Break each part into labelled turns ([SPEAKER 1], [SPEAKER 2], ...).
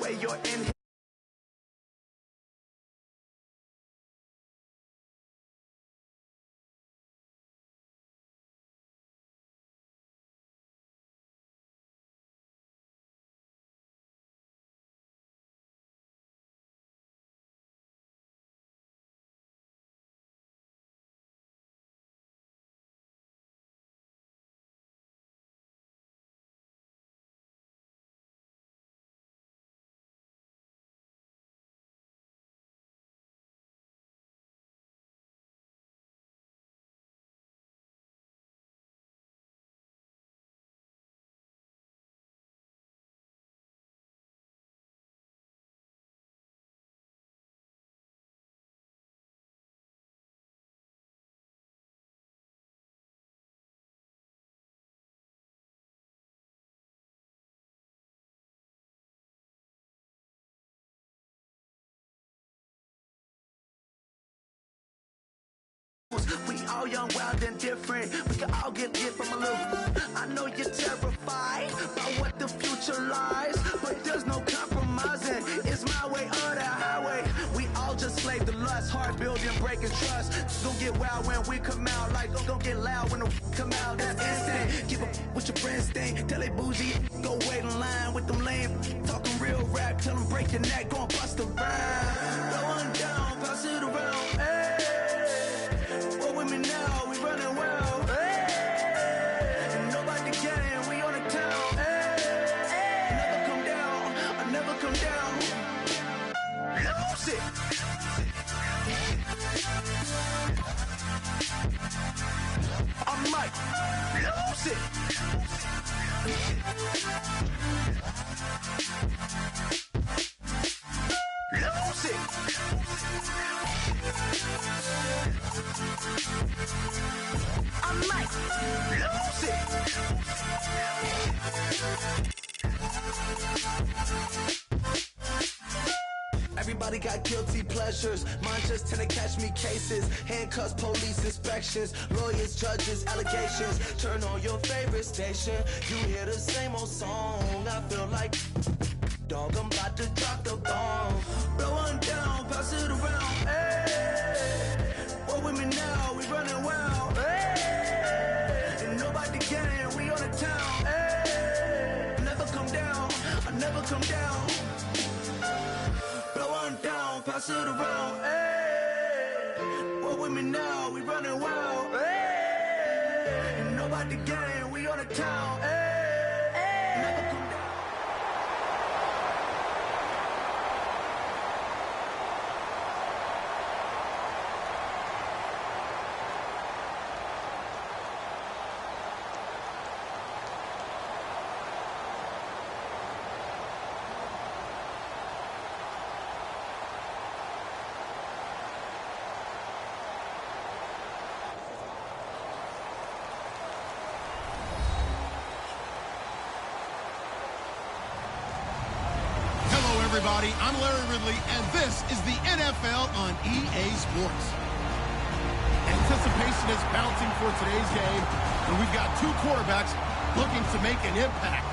[SPEAKER 1] way you're in. We all young, wild, and different. We can all get lit from a little. I know you're terrified by what the future lies, but there's no compromising. It's my way or the highway. We all just slave to lust, heart building, breaking trust. Don't get wild when we come out, like don't get loud when the come out. That's instant. Give up what your friends think. Tell they bougie, go wait in line with them lame. Talking real rap, tell them break your neck, go and bust a rhyme. Going down, pass it around. Hey. Me now, we running well. Hey, and nobody can, we on the town. Hey, never come down, I never come down. Lose it. I might lose it. Lose it. I might lose it. Everybody got guilty pleasures. Mine just tend to catch me cases. Handcuffs, police inspections, lawyers, judges, allegations. Turn on your favorite station. You hear the same old song. I feel like dog, I'm about to drop the bomb. Blow one down, pass it around. Hey, what with me now? We running wild. Hey, and nobody can. We on the town. Hey, never come down. I never come down. Blow one down, pass it around. Hey, what with me now? We running wild. Hey, and nobody can. We on the town. Hey, never come down.
[SPEAKER 2] Everybody, I'm Larry Ridley, and this is the NFL on EA Sports. Anticipation is bouncing for today's game, and we've got two quarterbacks looking to make an impact.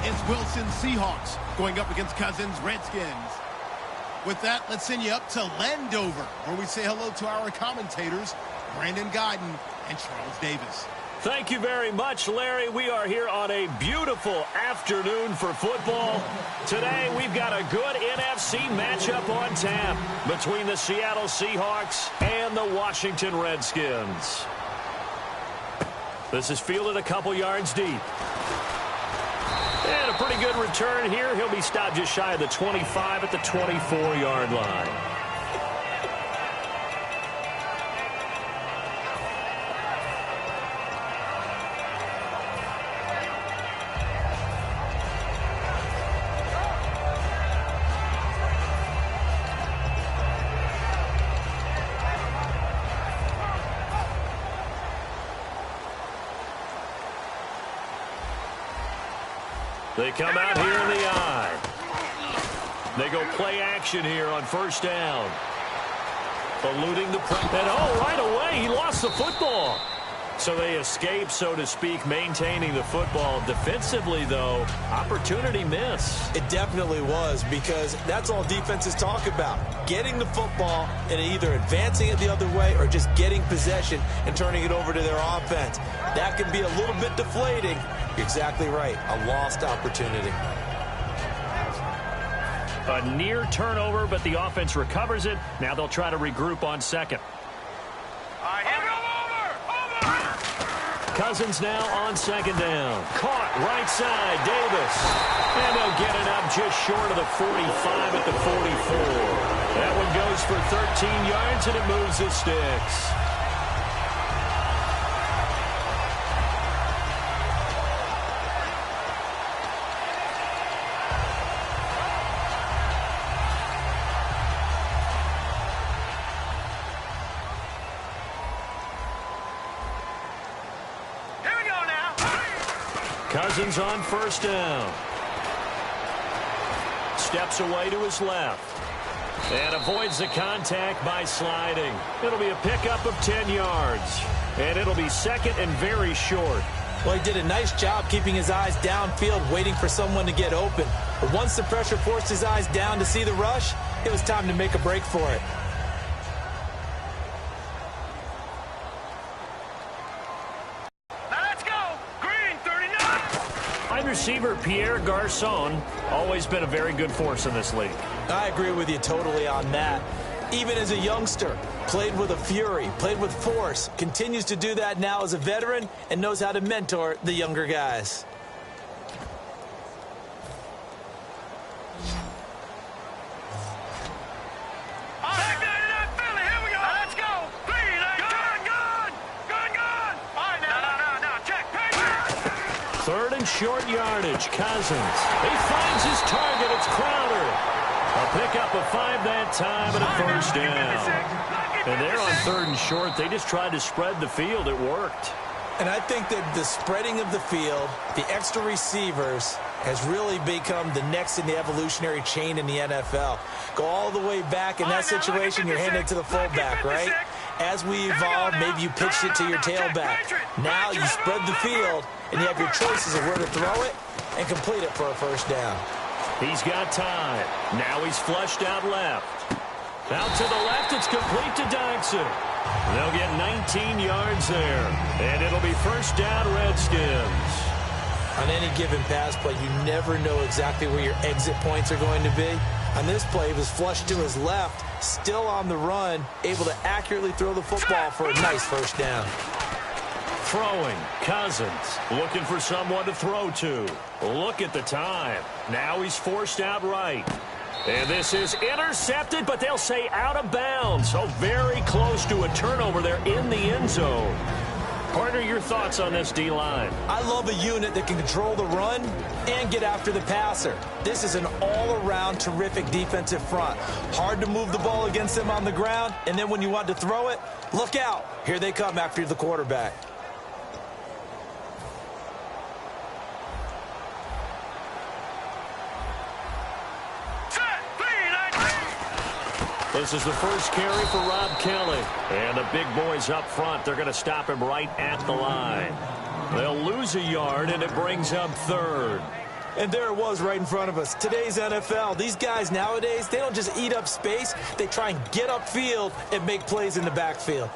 [SPEAKER 2] It's Wilson Seahawks going up against Cousins Redskins. With that, let's send you up to Landover, where we say hello to our commentators, Brandon Guyton and Charles Davis.
[SPEAKER 3] Thank you very much, Larry. We are here on a beautiful afternoon for football. Today, we've got a good NFC matchup on tap between the Seattle Seahawks and the Washington Redskins. This is fielded a couple yards deep. And a pretty good return here. He'll be stopped just shy of the 25 at the 24-yard line. They come out here in the eye. They go play action here on first down. Eluding the press. And right away, he lost the football. So they escape, so to speak, maintaining the football. Defensively, though, opportunity miss.
[SPEAKER 4] It definitely was, because that's all defenses talk about. Getting the football and either advancing it the other way or just getting possession and turning it over to their offense. That can be a little bit deflating. You're exactly right. A lost opportunity.
[SPEAKER 3] A near turnover, but the offense recovers it. Now they'll try to regroup on second. Cousins now on second down. Caught right side, Davis. And they'll get it up just short of the 45 at the 44. That one goes for 13 yards, and it moves the sticks. Cousins on first down. Steps away to his left. And avoids the contact by sliding. It'll be a pickup of 10 yards. And it'll be second and very short.
[SPEAKER 4] Well, he did a nice job keeping his eyes downfield, waiting for someone to get open. But once the pressure forced his eyes down to see the rush, it was time to make a break for it.
[SPEAKER 3] Receiver Pierre Garçon, always been a very good force in this league.
[SPEAKER 4] I agree with you totally on that. Even as a youngster, played with a fury, played with force, continues to do that now as a veteran, and knows how to mentor the younger guys.
[SPEAKER 3] Third and short yardage. Cousins. He finds his target. It's Crowder. A pickup of 5 that time and a first down. And they're on third and short. They just tried to spread the field. It worked.
[SPEAKER 4] And I think that the spreading of the field, the extra receivers, has really become the next in the evolutionary chain in the NFL. Go all the way back in that situation, you're handing it to the fullback, right? As we evolve, maybe you pitched it to your tailback. Now you spread the field, and you have your choices of where to throw it and complete it for a first down.
[SPEAKER 3] He's got time. Now he's flushed out left. Out to the left, it's complete to Dodson. They'll get 19 yards there, and it'll be first down, Redskins.
[SPEAKER 4] On any given pass play, you never know exactly where your exit points are going to be. On this play, he was flushed to his left, still on the run, able to accurately throw the football for a nice first down.
[SPEAKER 3] Throwing, Cousins, looking for someone to throw to. Look at the time. Now he's forced out right. And this is intercepted, but they'll say out of bounds. So very close to a turnover there in the end zone. Partner, your thoughts on this D-line?
[SPEAKER 4] I love a unit that can control the run and get after the passer. This is an all-around terrific defensive front. Hard to move the ball against them on the ground, and then when you want to throw it, look out. Here they come after the quarterback.
[SPEAKER 3] This is the first carry for Rob Kelly. And the big boys up front, they're going to stop him right at the line. They'll lose a yard, and it brings up third.
[SPEAKER 4] And there it was right in front of us. Today's NFL, these guys nowadays, they don't just eat up space. They try and get upfield and make plays in the backfield.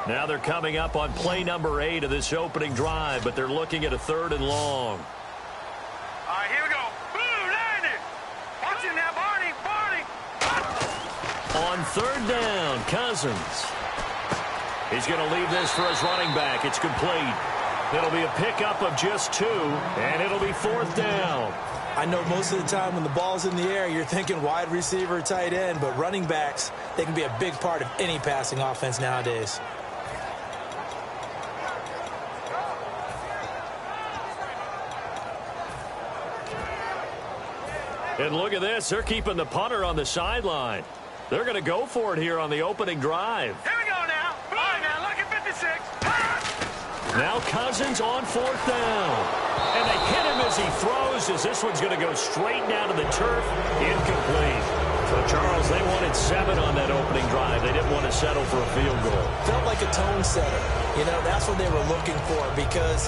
[SPEAKER 3] Now they're coming up on play number 8 of this opening drive, but they're looking at a third and long.
[SPEAKER 5] All right, here we go. Blue, landed. Watch it now, Barney.
[SPEAKER 3] On third down, Cousins. He's going to leave this for his running back. It's complete. It'll be a pickup of just 2, and it'll be fourth down.
[SPEAKER 4] I know most of the time when the ball's in the air, you're thinking wide receiver, tight end, but running backs, they can be a big part of any passing offense nowadays.
[SPEAKER 3] And look at this. They're keeping the punter on the sideline. They're going to go for it here on the opening drive.
[SPEAKER 5] Here we go now. All right, now, look at 56.
[SPEAKER 3] Now Cousins on fourth down. And they hit him as he throws, as this one's going to go straight down to the turf. Incomplete. So, Charles, they wanted 7 on that opening drive. They didn't want to settle for a field goal.
[SPEAKER 4] Felt like a tone setter. You know, that's what they were looking for, because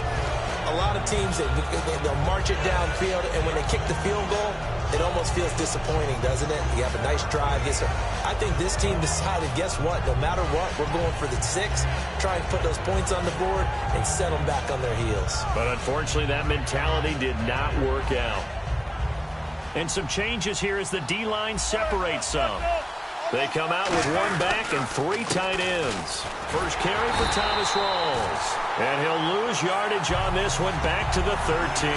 [SPEAKER 4] a lot of teams, they'll march it downfield, and when they kick the field goal, it almost feels disappointing, doesn't it? You have a nice drive. I think this team decided, guess what? No matter what, we're going for the 6, try and put those points on the board and set them back on their heels.
[SPEAKER 3] But unfortunately, that mentality did not work out. And some changes here as the D-line separates some. They come out with 1 back and 3 tight ends. First carry for Thomas Rawls. And he'll lose yardage on this one, back to the 13.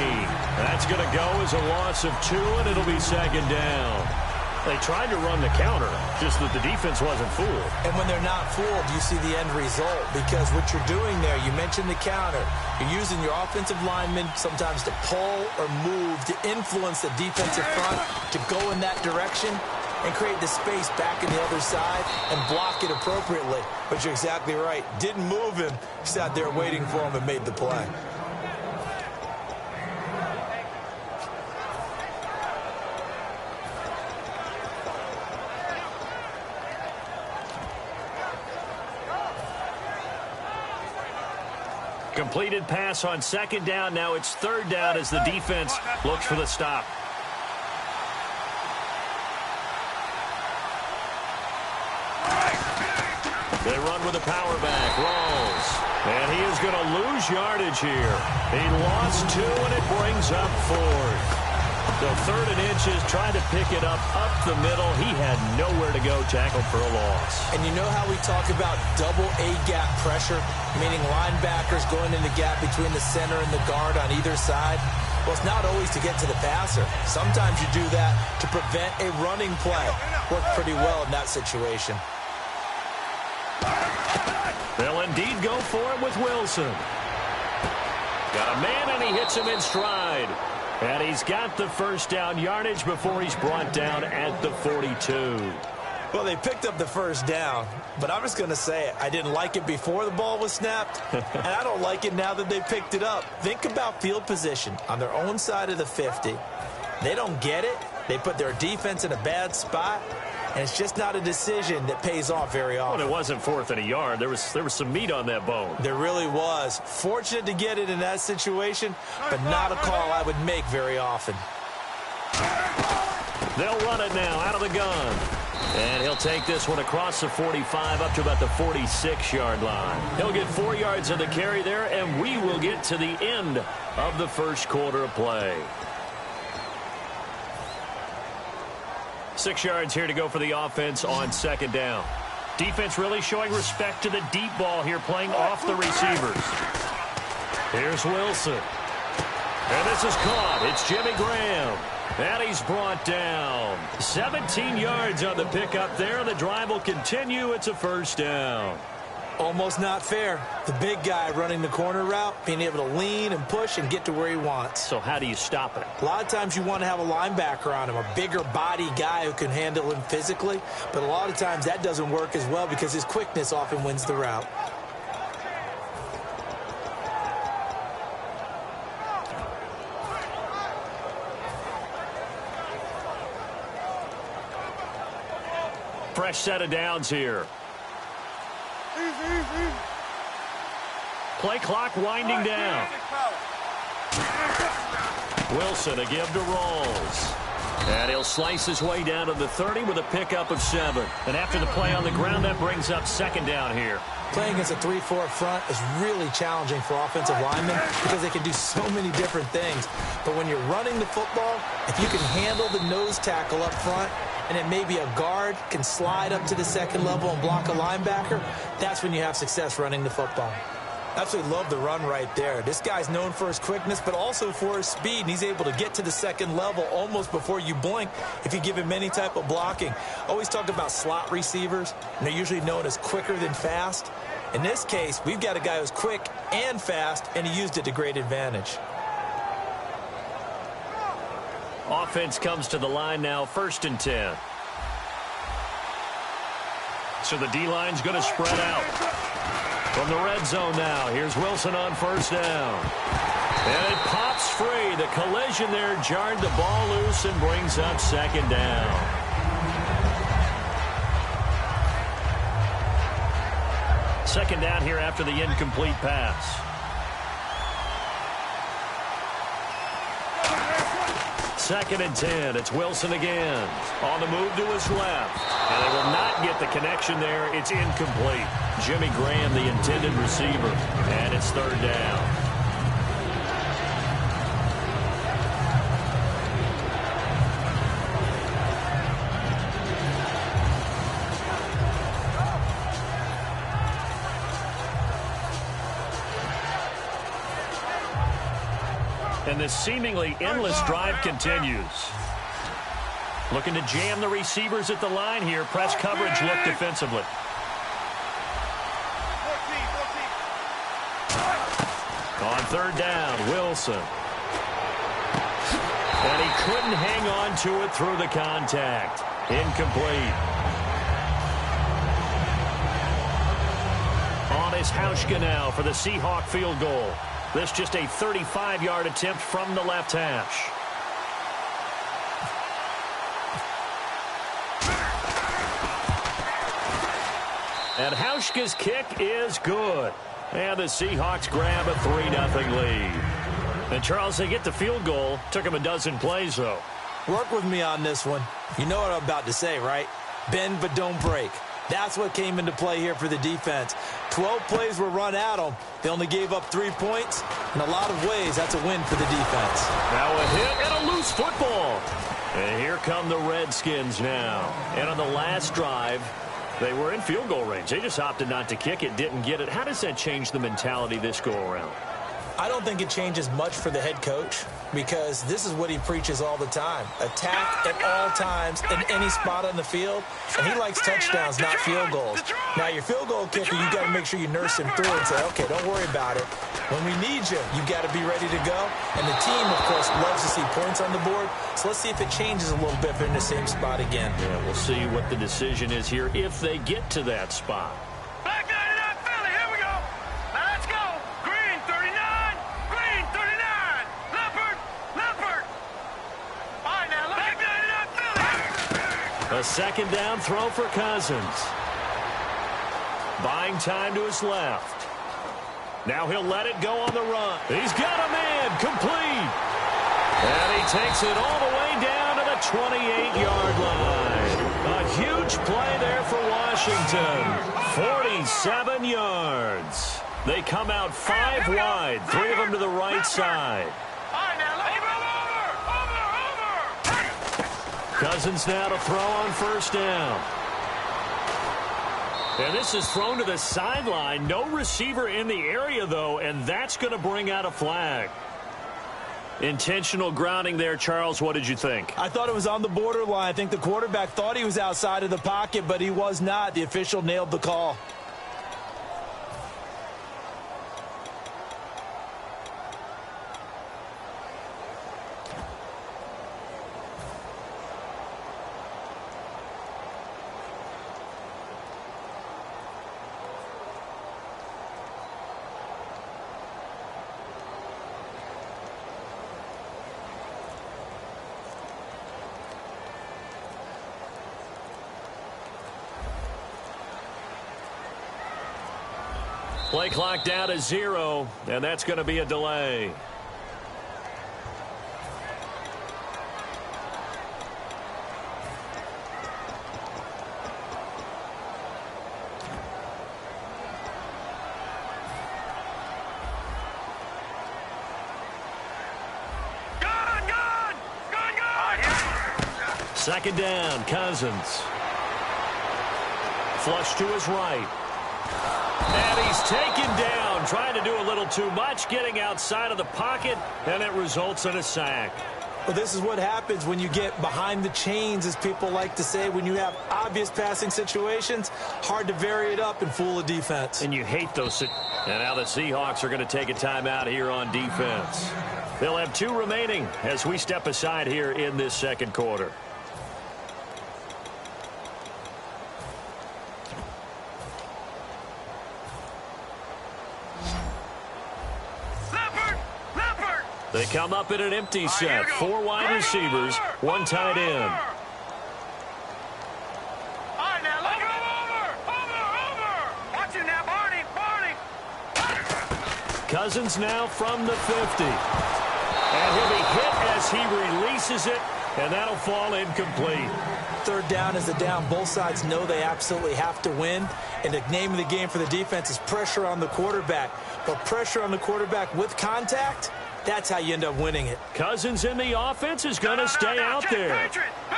[SPEAKER 3] That's going to go as a loss of 2, and it'll be 2nd down. They tried to run the counter, just that the defense wasn't fooled.
[SPEAKER 4] And when they're not fooled, you see the end result, because what you're doing there, you mentioned the counter. You're using your offensive linemen sometimes to pull or move, to influence the defensive front, to go in that direction and create the space back in the other side and block it appropriately. But you're exactly right. Didn't move him. Sat there waiting for him and made the play.
[SPEAKER 3] Completed pass on 2nd down. Now it's 3rd down as the defense looks for the stop. They run with a power back. Rawls. And he is going to lose yardage here. He lost 2, and it brings up 4th. So 3rd and inches, trying to pick it up the middle. He had nowhere to go, tackled for a loss.
[SPEAKER 4] And you know how we talk about double A-gap pressure, meaning linebackers going in the gap between the center and the guard on either side? Well, it's not always to get to the passer. Sometimes you do that to prevent a running play. Worked pretty well in that situation.
[SPEAKER 3] They'll indeed go for it with Wilson. Got a man, and he hits him in stride. And he's got the 1st down yardage before he's brought down at the 42.
[SPEAKER 4] Well, they picked up the 1st down, but I'm just going to say it. I didn't like it before the ball was snapped, and I don't like it now that they picked it up. Think about field position on their own side of the 50. They don't get it. They put their defense in a bad spot, and it's just not a decision that pays off very often.
[SPEAKER 3] Well, it wasn't 4th and a yard. There was some meat on that bone.
[SPEAKER 4] There really was. Fortunate to get it in that situation, but not a call I would make very often.
[SPEAKER 3] They'll run it now out of the gun. And he'll take this one across the 45 up to about the 46-yard line. He'll get 4 yards of the carry there, and we will get to the end of the 1st quarter of play. 6 yards here to go for the offense on 2nd down. Defense really showing respect to the deep ball here, playing off the receivers. Here's Wilson. And this is caught. It's Jimmy Graham. And he's brought down. 17 yards on the pickup there. The drive will continue. It's a 1st down.
[SPEAKER 4] Almost not fair. The big guy running the corner route, being able to lean and push and get to where he wants.
[SPEAKER 3] So how do you stop it?
[SPEAKER 4] A lot of times you want to have a linebacker on him, a bigger body guy who can handle him physically. But a lot of times that doesn't work as well because his quickness often wins the route.
[SPEAKER 3] Fresh set of downs here. Play clock winding down. Wilson, a give to Rawls. And he'll slice his way down to the 30 with a pickup of 7. And after the play on the ground, that brings up 2nd down here.
[SPEAKER 4] Playing against a 3-4 front is really challenging for offensive linemen because they can do so many different things. But when you're running the football, if you can handle the nose tackle up front, and then maybe a guard can slide up to the 2nd level and block a linebacker, that's when you have success running the football. Absolutely love the run right there. This guy's known for his quickness, but also for his speed, and he's able to get to the 2nd level almost before you blink if you give him any type of blocking. Always talk about slot receivers, and they're usually known as quicker than fast. In this case, we've got a guy who's quick and fast, and he used it to great advantage.
[SPEAKER 3] Offense comes to the line now, 1st and 10. So the D-line's going to spread out. From the red zone now, here's Wilson on 1st down. And it pops free. The collision there jarred the ball loose and brings up 2nd down. Second down here after the incomplete pass. Second and 10. It's Wilson again. On the move to his left. And they will not get the connection there. It's incomplete. Jimmy Graham, the intended receiver. And it's third down. And this seemingly endless drive continues. Looking to jam the receivers at the line here. Press coverage look defensively. On third down, Wilson. And he couldn't hang on to it through the contact. Incomplete. On is Hauschka now for the Seahawk field goal. This just a 35-yard attempt from the left hash. And Hauschka's kick is good. And the Seahawks grab a 3-0 lead. And, Charles, they get the field goal. Took them a dozen plays, though.
[SPEAKER 4] Work with me on this one. You know what I'm about to say, right? Bend but don't break. That's what came into play here for the defense. 12 plays were run at them. They only gave up 3 points. In a lot of ways, that's a win for the defense.
[SPEAKER 3] Now a hit and a loose football. And here come the Redskins now. And on the last drive, they were in field goal range. They just opted not to kick it, didn't get it. How does that change the mentality this go-around?
[SPEAKER 4] I don't think it changes much for the head coach because this is what he preaches all the time. Attack at all times in any spot on the field. And he likes touchdowns, not field goals. Now, your field goal kicker, you got to make sure you nurse him through and say, okay, don't worry about it. When we need you, you've got to be ready to go. And the team, of course, loves to see points on the board. So let's see if it changes a little bit if they're in the same spot again.
[SPEAKER 3] Yeah, we'll see what the decision is here if they get to that spot. A second down throw for Cousins. Buying time to his left. Now he'll let it go on the run. He's got a man complete. And he takes it all the way down to the 28-yard line. A huge play there for Washington. 47 yards. They come out 5 wide, 3 of them to the right side. Cousins now to throw on first down. And this is thrown to the sideline. No receiver in the area, though, and that's going to bring out a flag. Intentional grounding there, Charles. What did you think?
[SPEAKER 4] I thought it was on the borderline. I think the quarterback thought he was outside of the pocket, but he was not. The official nailed the call.
[SPEAKER 3] Play clock down to 0, and that's going to be a delay. Second down, Cousins. Flush to his right. And he's taken down, trying to do a little too much, getting outside of the pocket, and it results in a sack.
[SPEAKER 4] Well, this is what happens when you get behind the chains, as people like to say. When you have obvious passing situations, hard to vary it up and fool a defense.
[SPEAKER 3] And you hate those. And now the Seahawks are going to take a timeout here on defense. They'll have 2 remaining as we step aside here in this second quarter. They come up in an empty set. 4 wide receivers, 1 tight end.
[SPEAKER 5] Over. Watch it now, Barney.
[SPEAKER 3] Cousins now from the 50. And he'll be hit as he releases it, and that'll fall incomplete.
[SPEAKER 4] Third down is the down. Both sides know they absolutely have to win. And the name of the game for the defense is pressure on the quarterback. But pressure on the quarterback with contact, that's how you end up winning it.
[SPEAKER 3] Cousins in the offense is going to stay out there.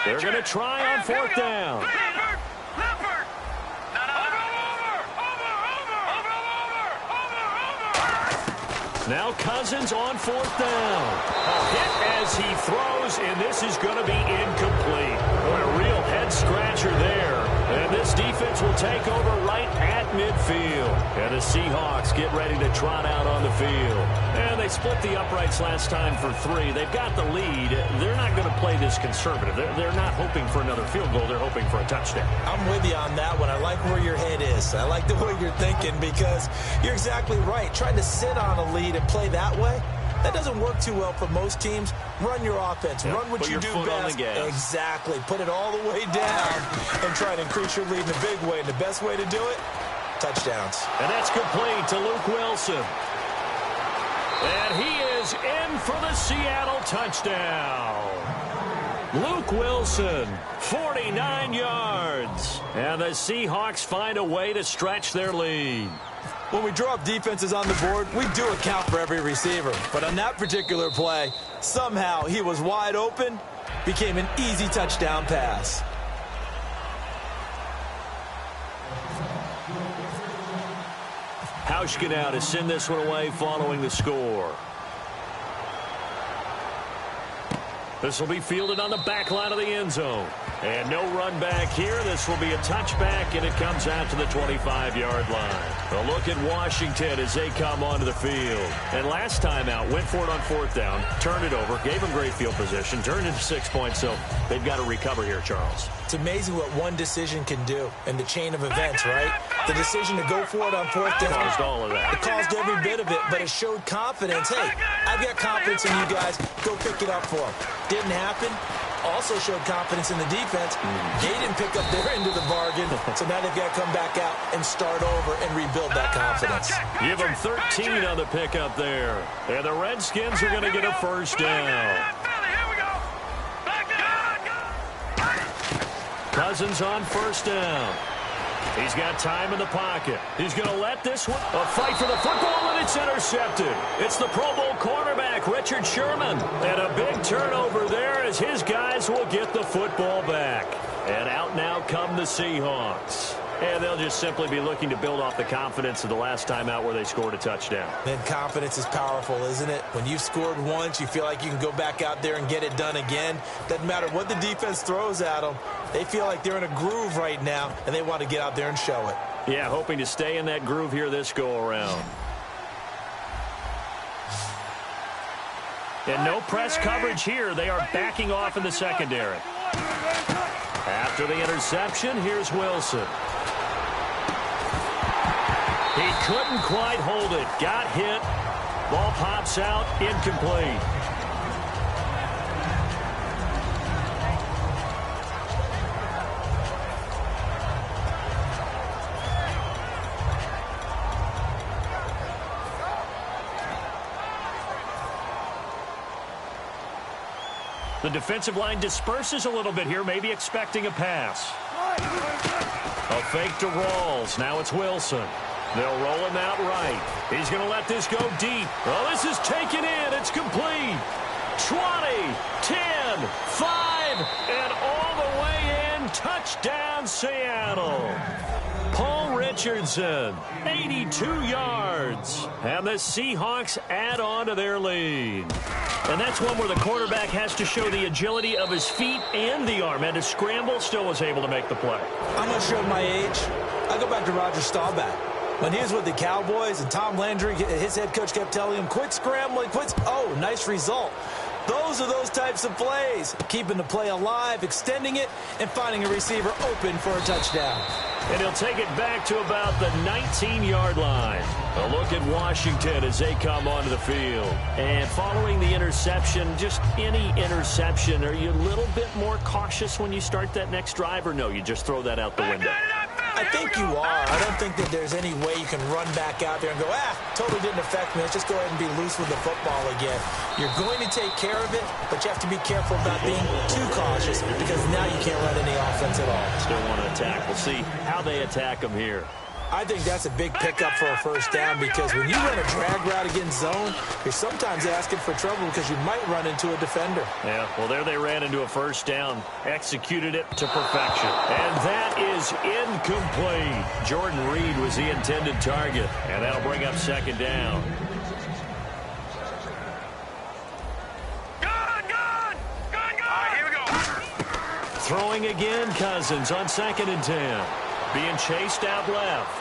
[SPEAKER 3] They're going to try on fourth down. Now Cousins on fourth down. A hit as he throws, and this is going to be incomplete. What a real head-scratcher there. And this defense will take over right at midfield. And the Seahawks get ready to trot out on the field. And they split the uprights last time for 3. They've got the lead. They're not going to play this conservative. They're not hoping for another field goal. They're hoping for a touchdown.
[SPEAKER 4] I'm with you on that one. I like where your head is. I like the way you're thinking because you're exactly right. Trying to sit on a lead and play that way, that doesn't work too well for most teams. Run your offense. Run what you do best. Exactly. Put it all the way down and try to increase your lead in a big way. And the best way to do it, touchdowns.
[SPEAKER 3] And that's complete to Luke Wilson. And he is in for the Seattle touchdown. Luke Wilson, 49 yards. And the Seahawks find a way to stretch their lead.
[SPEAKER 4] When we draw up defenses on the board, we do account for every receiver. But on that particular play, somehow he was wide open, became an easy touchdown pass.
[SPEAKER 3] Hauschka now to send this one away following the score. This will be fielded on the back line of the end zone. And no run back here. This will be a touchback, and it comes out to the 25-yard line. A look at Washington as they come onto the field. And last time out, went for it on fourth down, turned it over, gave them great field position, turned into 6 points, so they've got to recover here, Charles.
[SPEAKER 4] It's amazing what one decision can do in the chain of events, right? The decision to go for it on fourth down.
[SPEAKER 3] Caused all of that.
[SPEAKER 4] It caused every bit of it, but it showed confidence. Hey, I've got confidence in you guys. Go pick it up for them. Didn't happen. Also showed confidence in the defense. They didn't pick up their end of the bargain, so now they've got to come back out and start over and rebuild that confidence.
[SPEAKER 3] Give them 13 on the pickup there. And the Redskins are going to get a first down. Cousins on first down. He's got time in the pocket. He's going to let this one. A fight for the football, and it's intercepted. It's the Pro Bowl cornerback, Richard Sherman. And a big turnover there as his guys will get the football back. And out now come the Seahawks. And they'll just simply be looking to build off the confidence of the last time out where they scored a touchdown.
[SPEAKER 4] Then confidence is powerful, isn't it? When you've scored once, you feel like you can go back out there and get it done again. Doesn't matter what the defense throws at them. They feel like they're in a groove right now, and they want to get out there and show it.
[SPEAKER 3] Yeah, hoping to stay in that groove here this go-around. And no press coverage here. They are backing off in the secondary. After the interception, here's Wilson. He couldn't quite hold it. Got hit. Ball pops out. Incomplete. The defensive line disperses a little bit here, maybe expecting a pass. A fake to Rawls. Now it's Wilson. They'll roll him out right. He's going to let this go deep. Oh, this is taken in. It's complete. 20, 10, 5, and all the way in. Touchdown, Seattle. Paul Richardson, 82 yards. And the Seahawks add on to their lead. And that's one where the quarterback has to show the agility of his feet and the arm. And to scramble, still was able to make the play.
[SPEAKER 4] I'm going to show my age. I go back to Roger Staubach. When he was with the Cowboys and Tom Landry, his head coach kept telling him, quit scrambling, quit. Oh, nice result. Those are those types of plays. Keeping the play alive, extending it, and finding a receiver open for a touchdown.
[SPEAKER 3] And he'll take it back to about the 19-yard line. A look at Washington as they come onto the field. And following the interception, just any interception, are you a little bit more cautious when you start that next drive, or no, you just throw that out the window?
[SPEAKER 4] I think you are. I don't think that there's any way you can run back out there and go, totally didn't affect me. Let's just go ahead and be loose with the football again. You're going to take care of it, but you have to be careful about being too cautious because now you can't run any offense at all.
[SPEAKER 3] Still want to attack. We'll see how they attack them here.
[SPEAKER 4] I think that's a big pickup for a first down because when you run a drag route against zone, you're sometimes asking for trouble because you might run into a defender.
[SPEAKER 3] Yeah, well, there they ran into a first down, executed it to perfection. And that is incomplete. Jordan Reed was the intended target, and that'll bring up second down.
[SPEAKER 5] Here we go.
[SPEAKER 3] Throwing again, Cousins on 2nd and 10. Being chased out left.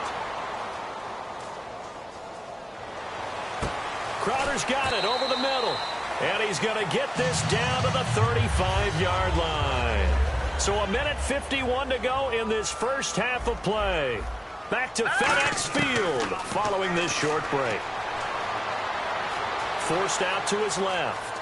[SPEAKER 3] Crowder's got it over the middle. And he's going to get this down to the 35-yard line. So 1:51 to go in this first half of play. Back to FedEx Field following this short break. Forced out to his left.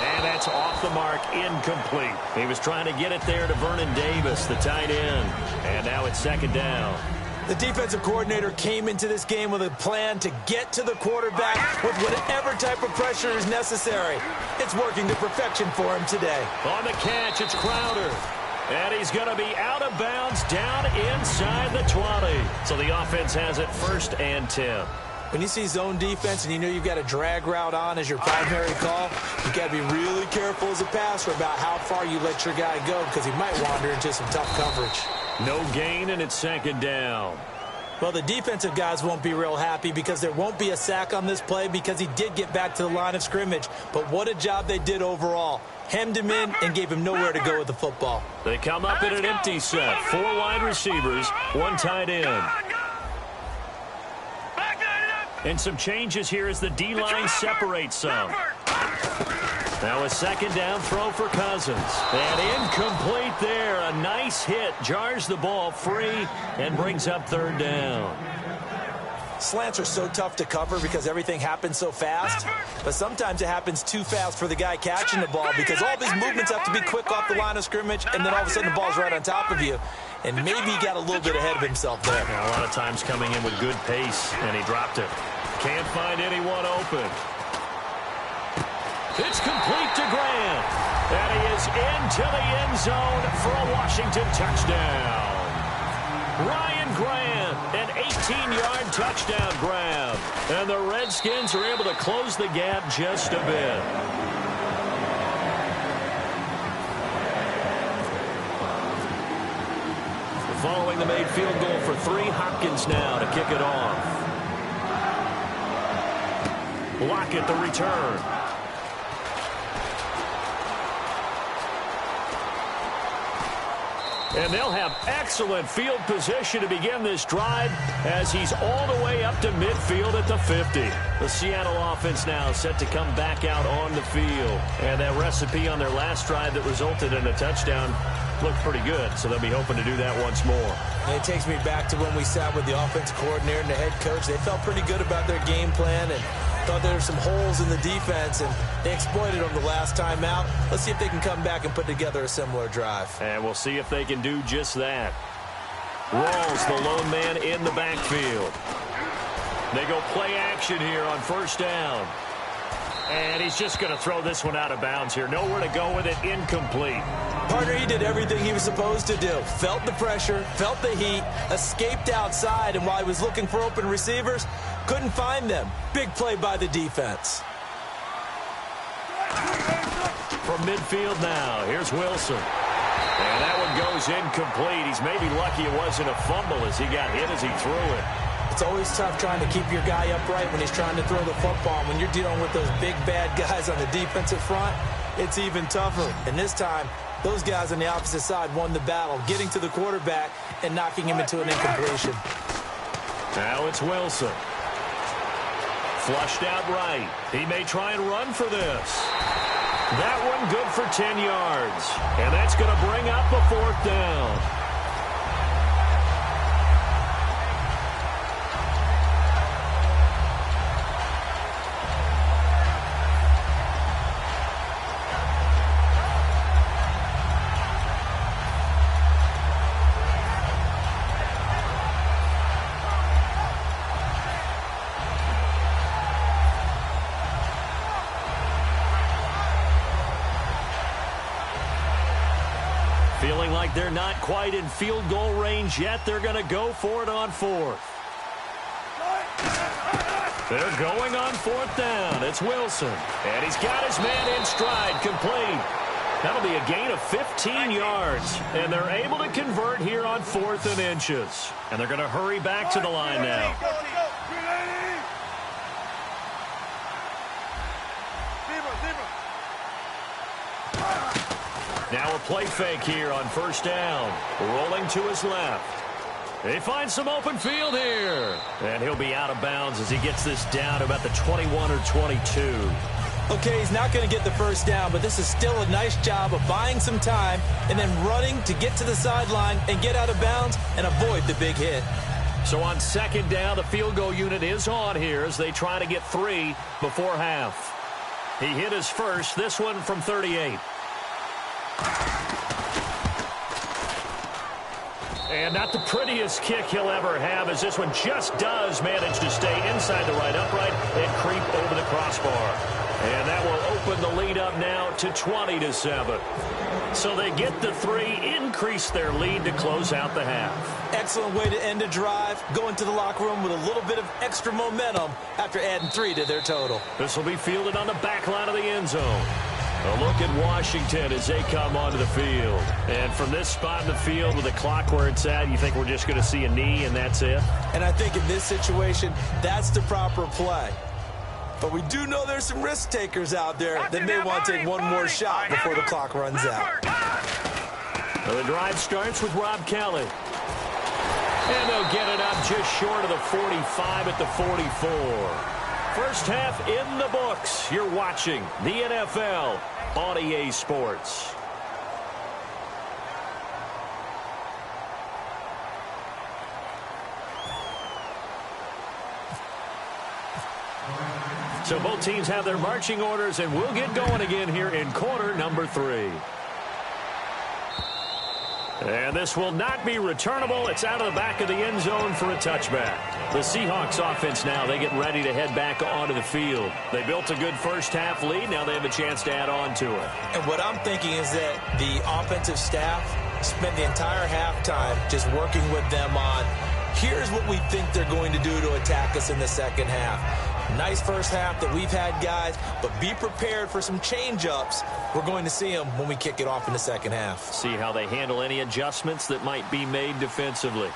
[SPEAKER 3] And that's off the mark, incomplete. He was trying to get it there to Vernon Davis, the tight end. And now it's second down.
[SPEAKER 4] The defensive coordinator came into this game with a plan to get to the quarterback with whatever type of pressure is necessary. It's working to perfection for him today.
[SPEAKER 3] On the catch, it's Crowder. And he's going to be out of bounds down inside the 20. So the offense has it 1st and 10.
[SPEAKER 4] When you see zone defense and you know you've got a drag route on as your primary call, you've got to be really careful as a passer about how far you let your guy go because he might wander into some tough coverage.
[SPEAKER 3] No gain, and it's second down.
[SPEAKER 4] Well, the defensive guys won't be real happy because there won't be a sack on this play because he did get back to the line of scrimmage. But what a job they did overall. Hemmed him in and gave him nowhere to go with the football.
[SPEAKER 3] They come up in an empty set. 4 wide receivers, 1 tight end. And some changes here as the D-line separates some. Now a second down throw for Cousins. And incomplete there. A nice hit. Jars the ball free and brings up 3rd down.
[SPEAKER 4] Slants are so tough to cover because everything happens so fast. But sometimes it happens too fast for the guy catching the ball because all of his movements have to be quick off the line of scrimmage, and then all of a sudden the ball's right on top of you. And maybe he got a little bit ahead of himself there.
[SPEAKER 3] Now, a lot of times coming in with good pace, and he dropped it. Can't find anyone open. It's complete to Grant. And he is into the end zone for a Washington touchdown. Ryan Grant, an 18-yard touchdown grab. And the Redskins are able to close the gap just a bit. Following the made field goal for 3, Hopkins now to kick it off. Lockett the return. And they'll have excellent field position to begin this drive as he's all the way up to midfield at the 50. The Seattle offense now set to come back out on the field. And that recipe on their last drive that resulted in a touchdown looked pretty good, so they'll be hoping to do that once more.
[SPEAKER 4] And it takes me back to when we sat with the offensive coordinator and the head coach. They felt pretty good about their game plan and thought there were some holes in the defense, and they exploited them the last time out. Let's see if they can come back and put together a similar drive.
[SPEAKER 3] And we'll see if they can do just that. Rawls, the lone man in the backfield. They go play action here on 1st down. And he's just going to throw this one out of bounds here. Nowhere to go with it, incomplete.
[SPEAKER 4] Partner, he did everything he was supposed to do. Felt the pressure, felt the heat, escaped outside, and while he was looking for open receivers, couldn't find them. Big play by the defense.
[SPEAKER 3] From midfield now, here's Wilson. And that one goes incomplete. He's maybe lucky it wasn't a fumble as he got hit as he threw it.
[SPEAKER 4] It's always tough trying to keep your guy upright when he's trying to throw the football. When you're dealing with those big, bad guys on the defensive front, it's even tougher. And this time, those guys on the opposite side won the battle, getting to the quarterback and knocking him into an incompletion.
[SPEAKER 3] Now it's Wilson. Flushed out right. He may try and run for this. That one good for 10 yards. And that's going to bring up a 4th down. like they're not quite in field goal range yet. They're going to go for it on 4th. They're going on 4th down. It's Wilson. And he's got his man in stride, complete. That'll be a gain of 15 yards. And they're able to convert here on 4th and inches. And they're going to hurry back to the line now. Now a play fake here on 1st down. Rolling to his left. He finds some open field here. And he'll be out of bounds as he gets this down about the 21 or 22.
[SPEAKER 4] Okay, he's not going to get the 1st down, but this is still a nice job of buying some time and then running to get to the sideline and get out of bounds and avoid the big hit.
[SPEAKER 3] So on 2nd down, the field goal unit is on here as they try to get 3 before half. He hit his first, this one from 38. And not the prettiest kick he'll ever have, as this one just does manage to stay inside the right upright and creep over the crossbar. And that will open the lead up now to 20-7. So they get the 3, increase their lead to close out the half.
[SPEAKER 4] Excellent way to end a drive, go into the locker room with a little bit of extra momentum after adding 3 to their total.
[SPEAKER 3] This will be fielded on the back line of the end zone. A look at Washington as they come onto the field. And from this spot in the field with the clock where it's at, you think we're just going to see a knee and that's it?
[SPEAKER 4] And I think in this situation, that's the proper play. But we do know there's some risk takers out there that may want to take one more shot before the clock runs out.
[SPEAKER 3] Well, the drive starts with Rob Kelly. And they'll get it up just short of the 45 at the 44. First half in the books. You're watching the NFL on EA Sports. So both teams have their marching orders, and we'll get going again here in quarter number 3. And this will not be returnable. It's out of the back of the end zone for a touchback. The Seahawks offense now, they get ready to head back onto the field. They built a good first half lead. Now they have a chance to add on to it.
[SPEAKER 4] And what I'm thinking is that the offensive staff spent the entire halftime just working with them on, here's what we think they're going to do to attack us in the second half. Nice first half that we've had, guys, but be prepared for some change-ups. We're going to see them when we kick it off in the second half.
[SPEAKER 3] See how they handle any adjustments that might be made defensively.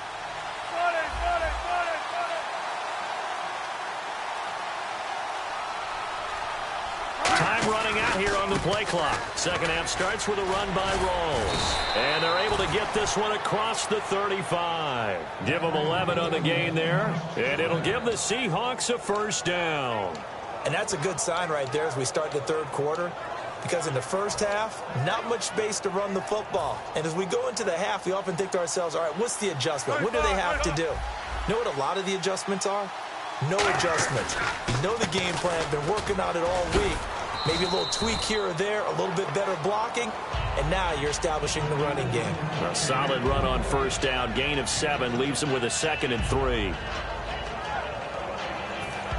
[SPEAKER 3] Time running out here on the play clock. Second half starts with a run by Rawls. And they're able to get this one across the 35. Give them 11 on the gain there. And it'll give the Seahawks a first down.
[SPEAKER 4] And that's a good sign right there as we start the third quarter. Because in the first half, not much space to run the football. And as we go into the half, we often think to ourselves, all right, what's the adjustment? What do they have to do? You know what a lot of the adjustments are? No adjustments. You know the game plan, been working on it all week. Maybe a little tweak here or there, a little bit better blocking, and now you're establishing the running game.
[SPEAKER 3] A solid run on first down. Gain of 7 leaves them with a 2nd and 3.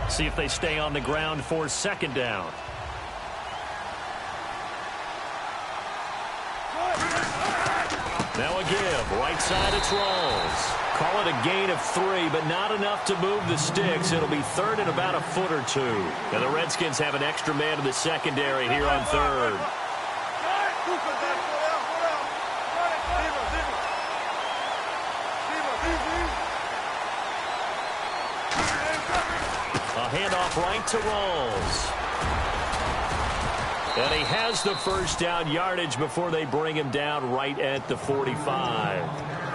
[SPEAKER 3] See if they stay on the ground for 2nd down. Now a give. Right side, it's Rawls. Call it a gain of 3, but not enough to move the sticks. It'll be 3rd and about a foot or 2. And the Redskins have an extra man in the secondary here on 3rd. A handoff right to Rawls. And he has the first down yardage before they bring him down right at the 45.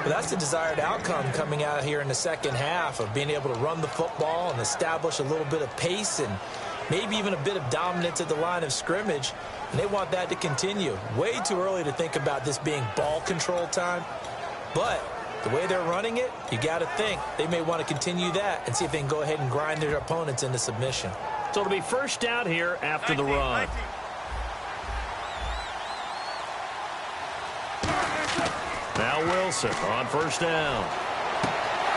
[SPEAKER 4] Well, that's the desired outcome coming out here in the second half of being able to run the football and establish a little bit of pace and maybe even a bit of dominance at the line of scrimmage. And they want that to continue. Way too early to think about this being ball control time. But the way they're running it, you got to think they may want to continue that and see if they can go ahead and grind their opponents into submission.
[SPEAKER 3] So it'll be first down here after the run. Now Wilson on first down.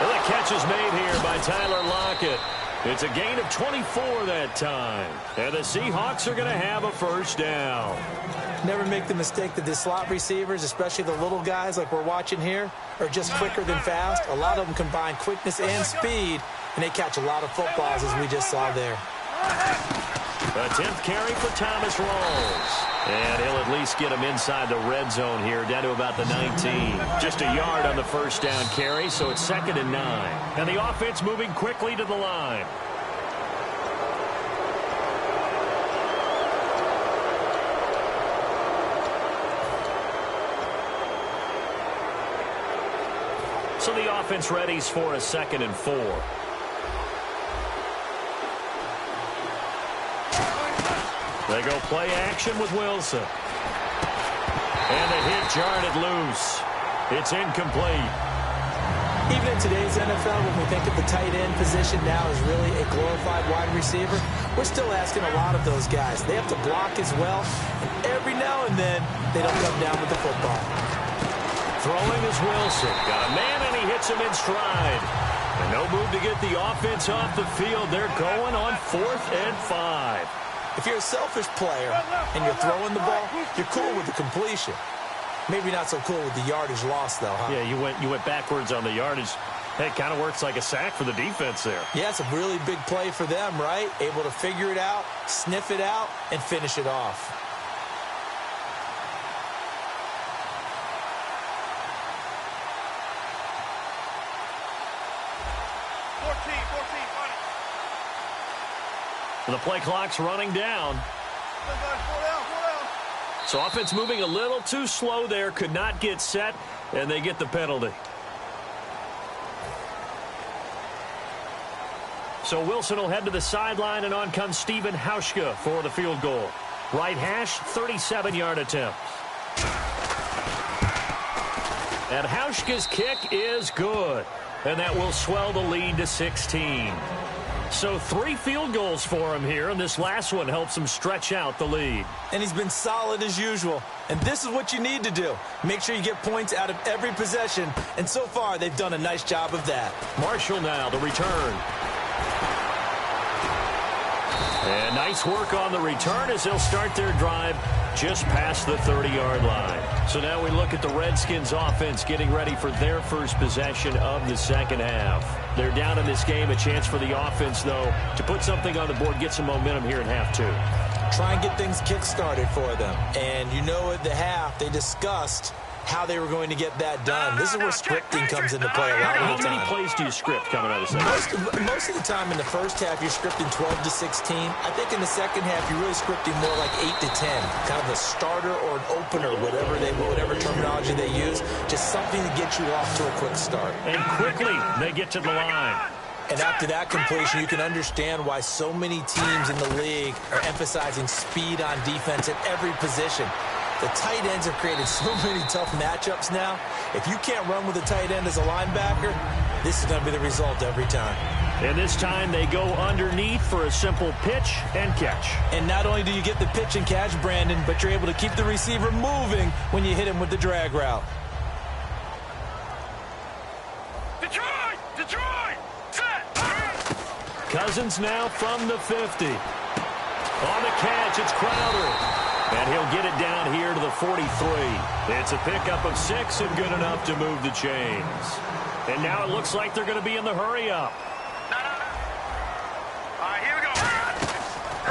[SPEAKER 3] Well, the catch is made here by Tyler Lockett. It's a gain of 24 that time. And the Seahawks are going to have a first down.
[SPEAKER 4] Never make the mistake that the slot receivers, especially the little guys like we're watching here, are just quicker than fast. A lot of them combine quickness and speed, and they catch a lot of footballs, as we just saw there.
[SPEAKER 3] A 10th carry for Thomas Rawls. And he'll at least get him inside the red zone here, down to about the 19. Just a yard on the first down carry, so it's 2nd and 9. And the offense moving quickly to the line. So the offense readies for a 2nd and 4. They go play action with Wilson. And the hit jarred it loose. It's incomplete.
[SPEAKER 4] Even in today's NFL, when we think of the tight end position now as really a glorified wide receiver, we're still asking a lot of those guys. They have to block as well, and every now and then, they don't come down with the football.
[SPEAKER 3] Throwing is Wilson. Got a man, and he hits him in stride. And no move to get the offense off the field. They're going on 4th and 5.
[SPEAKER 4] If you're a selfish player and you're throwing the ball, you're cool with the completion. Maybe not so cool with the yardage loss, though, huh?
[SPEAKER 3] Yeah, you went backwards on the yardage. It kind of works like a sack for the defense there.
[SPEAKER 4] Yeah, it's a really big play for them, right? Able to figure it out, sniff it out, and finish it off.
[SPEAKER 3] The play clock's running down. So offense moving a little too slow there. Could not get set, and they get the penalty. So Wilson will head to the sideline, and on comes Stephen Hauschka for the field goal. Right hash, 37-yard attempt. And Hauschka's kick is good. And that will swell the lead to 16. So 3 field goals for him here, and this last one helps him stretch out the lead.
[SPEAKER 4] And he's been solid as usual. And this is what you need to do. Make sure you get points out of every possession. And so far, they've done a nice job of that.
[SPEAKER 3] Marshall now, the return. And nice work on the return as they'll start their drive just past the 30-yard line. So now we look at the Redskins offense getting ready for their first possession of the second half. They're down in this game. A chance for the offense, though, to put something on the board, get some momentum here in half 2.
[SPEAKER 4] Try and get things kick-started for them. And you know at the half, they discussed how they were going to get that done. This is where scripting comes into play a lot of the time.
[SPEAKER 3] How many plays do you script coming out of the second?
[SPEAKER 4] Most of the time in the first half, you're scripting 12 to 16. I think in the second half, you're really scripting more like 8 to 10. Kind of a starter or an opener, whatever terminology they use. Just something to get you off to a quick start.
[SPEAKER 3] And quickly, they get to the line.
[SPEAKER 4] And after that completion, you can understand why so many teams in the league are emphasizing speed on defense at every position. The tight ends have created so many tough matchups now. If you can't run with a tight end as a linebacker, this is going to be the result every time.
[SPEAKER 3] And this time they go underneath for a simple pitch and catch.
[SPEAKER 4] And not only do you get the pitch and catch, Brandon, but you're able to keep the receiver moving when you hit him with the drag route.
[SPEAKER 5] Detroit! Set!
[SPEAKER 3] Cousins now from the 50. On the catch, it's Crowder. And he'll get it down here to the 43. It's a pickup of 6 and good enough to move the chains. And now it looks like they're going to be in the hurry-up.
[SPEAKER 5] No. All right, here we go.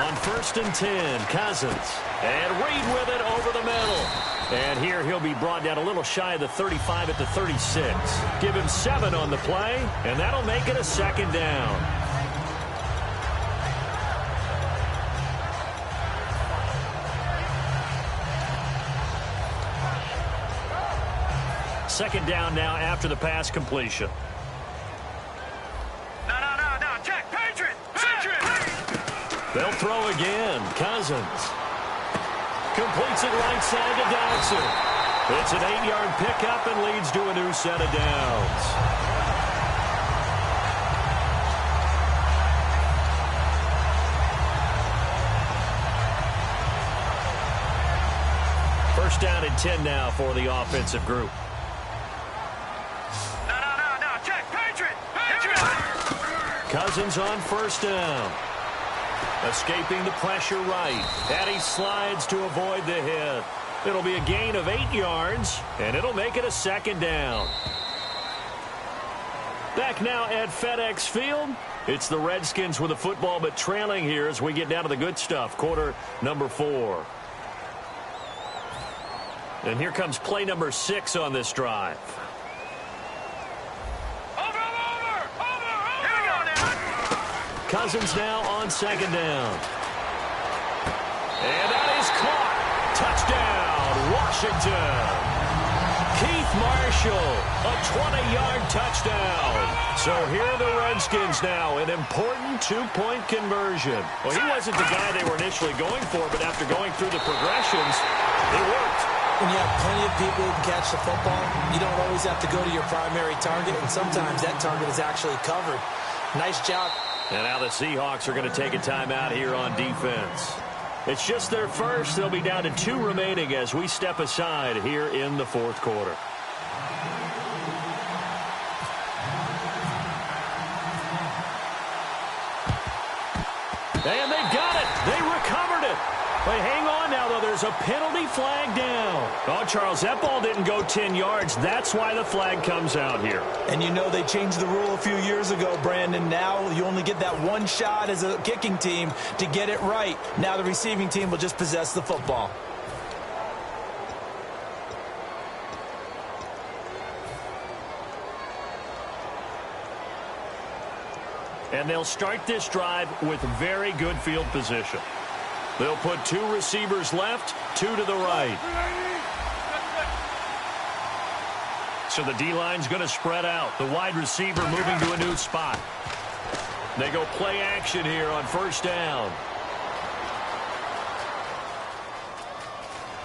[SPEAKER 3] On 1st and 10, Cousins. And Reed with it over the middle. And here he'll be brought down a little shy of the 35 at the 36. Give him 7 on the play, and that'll make it a 2nd down. Second down now after the pass completion.
[SPEAKER 5] No. Check. Patriot.
[SPEAKER 3] They'll throw again. Cousins. Completes it right side to Dodson. It's an 8-yard pickup and leads to a new set of downs. First down and 10 now for the offensive group. Cousins on first down. Escaping the pressure right. And he slides to avoid the hit. It'll be a gain of 8 yards, and it'll make it a second down. Back now at FedEx Field. It's the Redskins with the football, but trailing here as we get down to the good stuff. Quarter number 4. And here comes play number 6 on this drive. Cousins now on second down. And that is caught. Touchdown, Washington. Keith Marshall, a 20-yard touchdown. So here are the Redskins now, an important 2-point conversion. Well, he wasn't the guy they were initially going for, but after going through the progressions, it worked.
[SPEAKER 4] When you have plenty of people who can catch the football, you don't always have to go to your primary target, and sometimes that target is actually covered. Nice job.
[SPEAKER 3] And now the Seahawks are going to take a timeout here on defense. It's just their first. They'll be down to 2 remaining as we step aside here in the fourth quarter. And they've got it. They recovered it. But hang on now, though. There's a penalty flag down. Oh, Charles, that ball didn't go 10 yards. That's why the flag comes out here.
[SPEAKER 4] And you know they changed the rule a few years ago, Brandon. Now you only get that one shot as a kicking team to get it right. Now the receiving team will just possess the football.
[SPEAKER 3] And they'll start this drive with very good field position. They'll put 2 receivers left, 2 to the right. So the D-line's going to spread out. The wide receiver moving to a new spot. They go play action here on first down.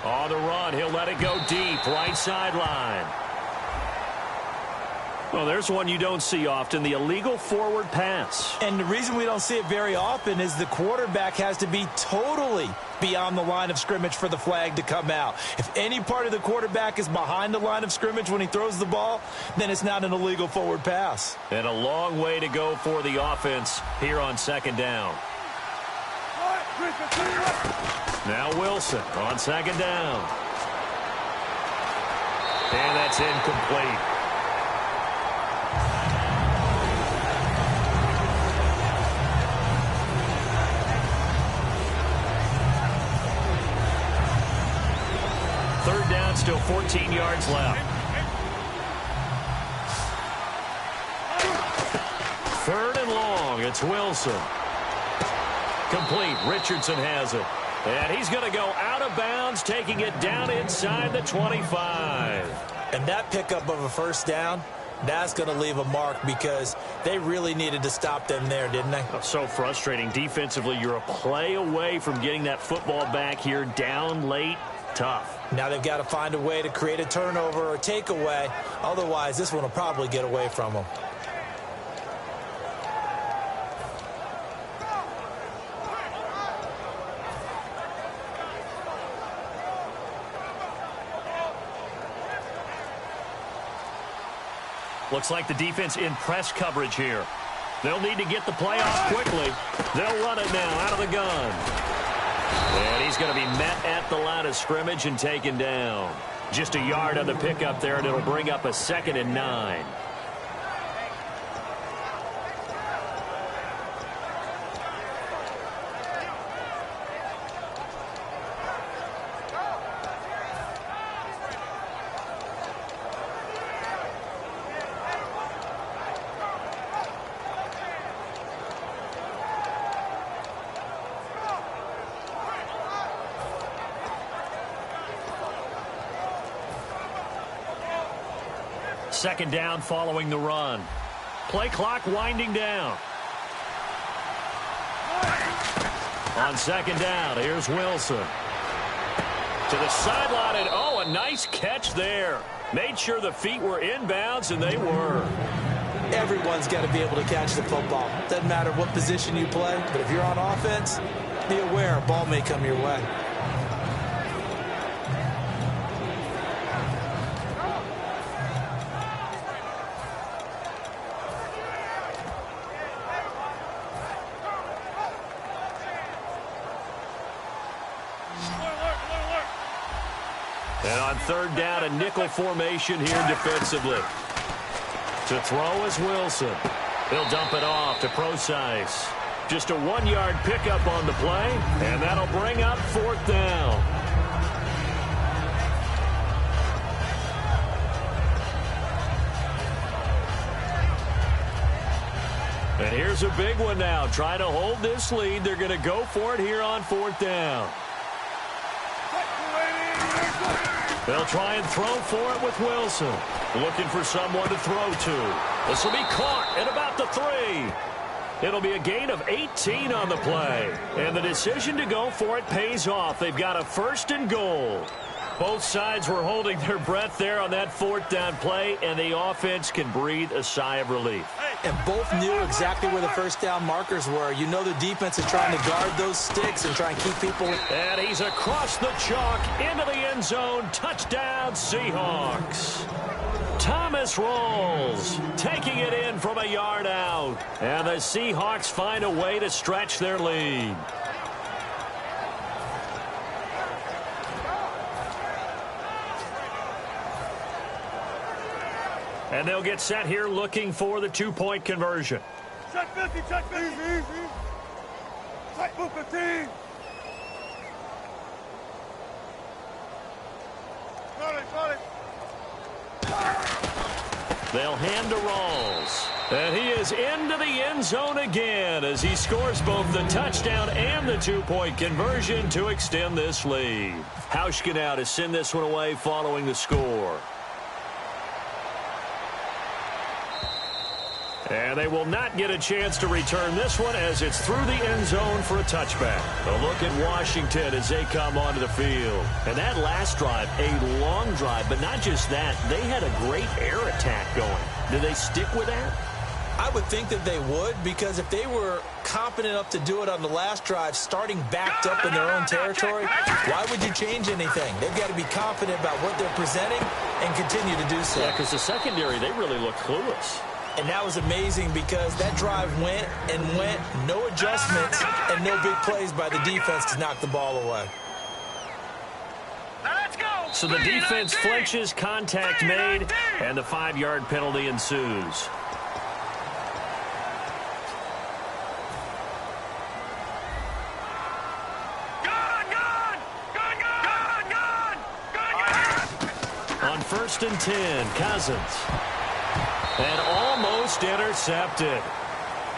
[SPEAKER 3] On the run, he'll let it go deep, right sideline. Well, there's one you don't see often, the illegal forward pass.
[SPEAKER 4] And the reason we don't see it very often is the quarterback has to be totally beyond the line of scrimmage for the flag to come out. If any part of the quarterback is behind the line of scrimmage when he throws the ball, then it's not an illegal forward pass.
[SPEAKER 3] And a long way to go for the offense here on second down. Now Wilson on second down. And that's incomplete. Third down, still 14 yards left. Third and long, it's Wilson. Complete, Richardson has it. And he's going to go out of bounds, taking it down inside the 25.
[SPEAKER 4] And that pickup of a first down, that's going to leave a mark because they really needed to stop them there, didn't they?
[SPEAKER 3] Oh, so frustrating. Defensively, you're a play away from getting that football back here down late. Tough.
[SPEAKER 4] Now they've got to find a way to create a turnover or takeaway. Otherwise, this one will probably get away from them.
[SPEAKER 3] Looks like the defense in press coverage here. They'll need to get the play off quickly. They'll run it now out of the gun. And he's going to be met at the line of scrimmage and taken down. Just a yard on the pickup there, and it'll bring up a 2nd and 9. Second down following the run. Play clock winding down. On second down, here's Wilson. To the sideline, and oh, a nice catch there. Made sure the feet were inbounds, and they were.
[SPEAKER 4] Everyone's got to be able to catch the football. Doesn't matter what position you play, but if you're on offense, be aware a ball may come your way.
[SPEAKER 3] And on third down, a nickel formation here defensively. To throw is Wilson. He'll dump it off to Procise. Just a 1-yard pickup on the play, and that'll bring up fourth down. And here's a big one now. Trying to hold this lead. They're going to go for it here on fourth down. They'll try and throw for it with Wilson. Looking for someone to throw to. This will be caught at about the 3. It'll be a gain of 18 on the play. And the decision to go for it pays off. They've got a 1st and goal. Both sides were holding their breath there on that fourth down play, and the offense can breathe a sigh of relief.
[SPEAKER 4] And both knew exactly where the first down markers were. You know the defense is trying to guard those sticks and try and keep people.
[SPEAKER 3] And he's across the chalk into the end zone. Touchdown, Seahawks. Thomas rolls, taking it in from a yard out. And the Seahawks find a way to stretch their lead. And they'll get set here looking for the 2-point conversion.
[SPEAKER 5] Check 50, check 50. Easy. Check 15. Got it.
[SPEAKER 3] They'll hand to Rawls. And he is into the end zone again as he scores both the touchdown and the 2-point conversion to extend this lead. Hauschka now to send this one away following the score. And they will not get a chance to return this one as it's through the end zone for a touchback. A look at Washington as they come onto the field. And that last drive, a long drive, but not just that. They had a great air attack going. Do they stick with that?
[SPEAKER 4] I would think that they would, because if they were confident enough to do it on the last drive, starting backed up in their own territory, why would you change anything? They've got to be confident about what they're presenting and continue to do so.
[SPEAKER 3] Yeah, because the secondary, they really look clueless.
[SPEAKER 4] And that was amazing because that drive went, no adjustments, and no big plays by the defense to knock the ball away.
[SPEAKER 5] Now let's go.
[SPEAKER 3] So the defense flinches, contact made, and the 5-yard penalty ensues. On 1st and 10, Cousins. And almost intercepted.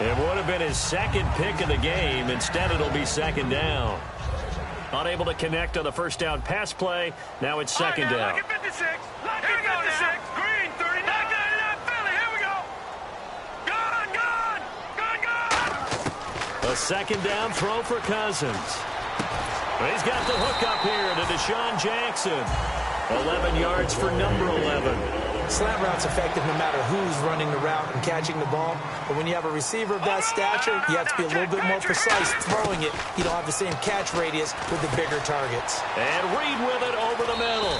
[SPEAKER 3] It would have been his second pick of the game. Instead, it'll be second down. Unable to connect on the first down pass play. Now it's second down.
[SPEAKER 5] Lock it 56. Lock it 56. Green 39. Philly. Here we go. Gone.
[SPEAKER 3] A second down throw for Cousins. He's got the hook up here to Deshaun Jackson. 11 yards for number 11.
[SPEAKER 4] Slant route's effective no matter who's running the route and catching the ball. But when you have a receiver of that stature, you have to be a little bit more precise throwing it. You don't have the same catch radius with the bigger targets.
[SPEAKER 3] And Reed with it over the middle.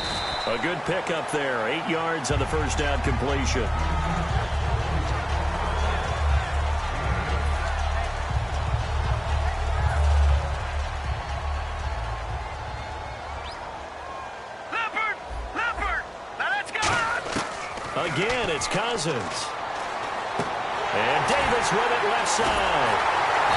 [SPEAKER 3] A good pickup there. 8 yards on the first down completion. Again, it's Cousins. And Davis with it left side.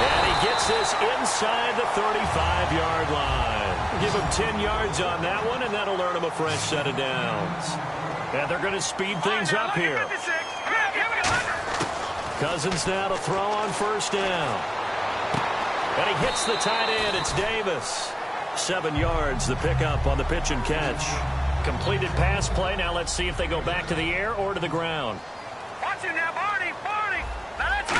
[SPEAKER 3] And he gets this inside the 35-yard line. Give him 10 yards on that one, and that'll earn him a fresh set of downs. And they're going to speed things up here. Cousins now to throw on first down. And he hits the tight end. It's Davis. 7 yards, the pickup on the pitch and catch. Completed pass play. Now let's see if they go back to the air or to the ground.
[SPEAKER 5] Watch it now, Barney. Now let's go.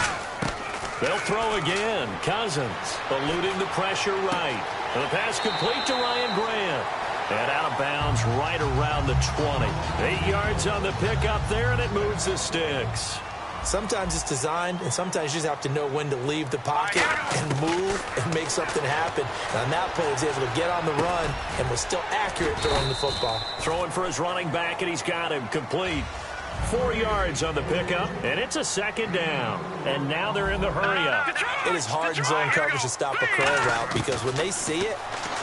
[SPEAKER 3] They'll throw again. Cousins eluding the pressure right. And the pass complete to Ryan Grant. And out of bounds right around the 20. 8 yards on the pickup there, and it moves the sticks.
[SPEAKER 4] Sometimes it's designed, and sometimes you just have to know when to leave the pocket and move and make something happen. And on that play, he was able to get on the run and was still accurate throwing the football.
[SPEAKER 3] Throwing for his running back, and he's got him complete. 4 yards on the pickup, and it's a second down. And now they're in the hurry-up.
[SPEAKER 4] It is hard in zone coverage to stop a curl route because when they see it,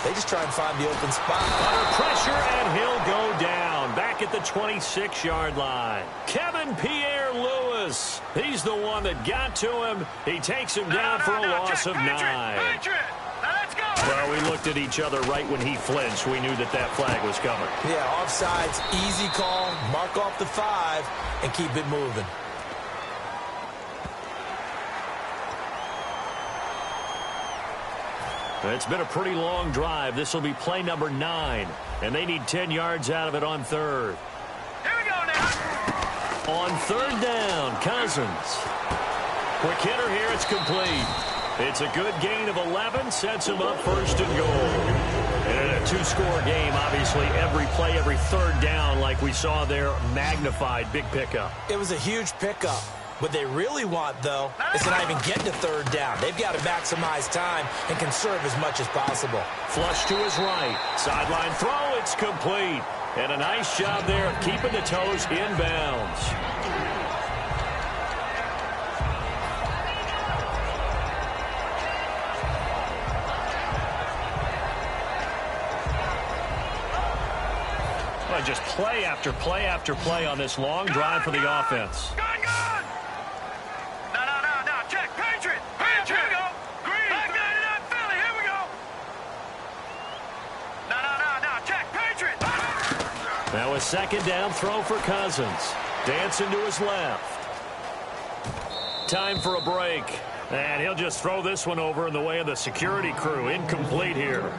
[SPEAKER 4] They just try and find the open spot.
[SPEAKER 3] Under pressure, and he'll go down. Back at the 26-yard line. Kevin Pierre-Louis. He's the one that got to him. He takes him down for a loss of 9.
[SPEAKER 5] Let's go.
[SPEAKER 3] Well, we looked at each other right when he flinched. We knew that that flag was coming.
[SPEAKER 4] Yeah, offsides, easy call. Mark off the 5 and keep it moving.
[SPEAKER 3] It's been a pretty long drive. This will be play number 9, and they need 10 yards out of it on 3rd.
[SPEAKER 5] Here we go now.
[SPEAKER 3] On 3rd down, Cousins. Quick hitter here. It's complete. It's a good gain of 11. Sets him up 1st and goal. And in a 2-score game, obviously, every play, every 3rd down, like we saw there, magnified. Big pickup.
[SPEAKER 4] It was a huge pickup. What they really want, though, is to not even get to 3rd down. They've got to maximize time and conserve as much as possible.
[SPEAKER 3] Flush to his right. Sideline throw. It's complete. And a nice job there of keeping the toes in bounds. Well, just play after play after play on this long drive for the offense.
[SPEAKER 5] Gone. No. Check. Patriot. Here we go. Green. Back 99 Philly. Here we go. No. Check. Patriot.
[SPEAKER 3] Now a 2nd down throw for Cousins. Dancing to his left. Time for a break. And he'll just throw this one over in the way of the security crew. Incomplete here.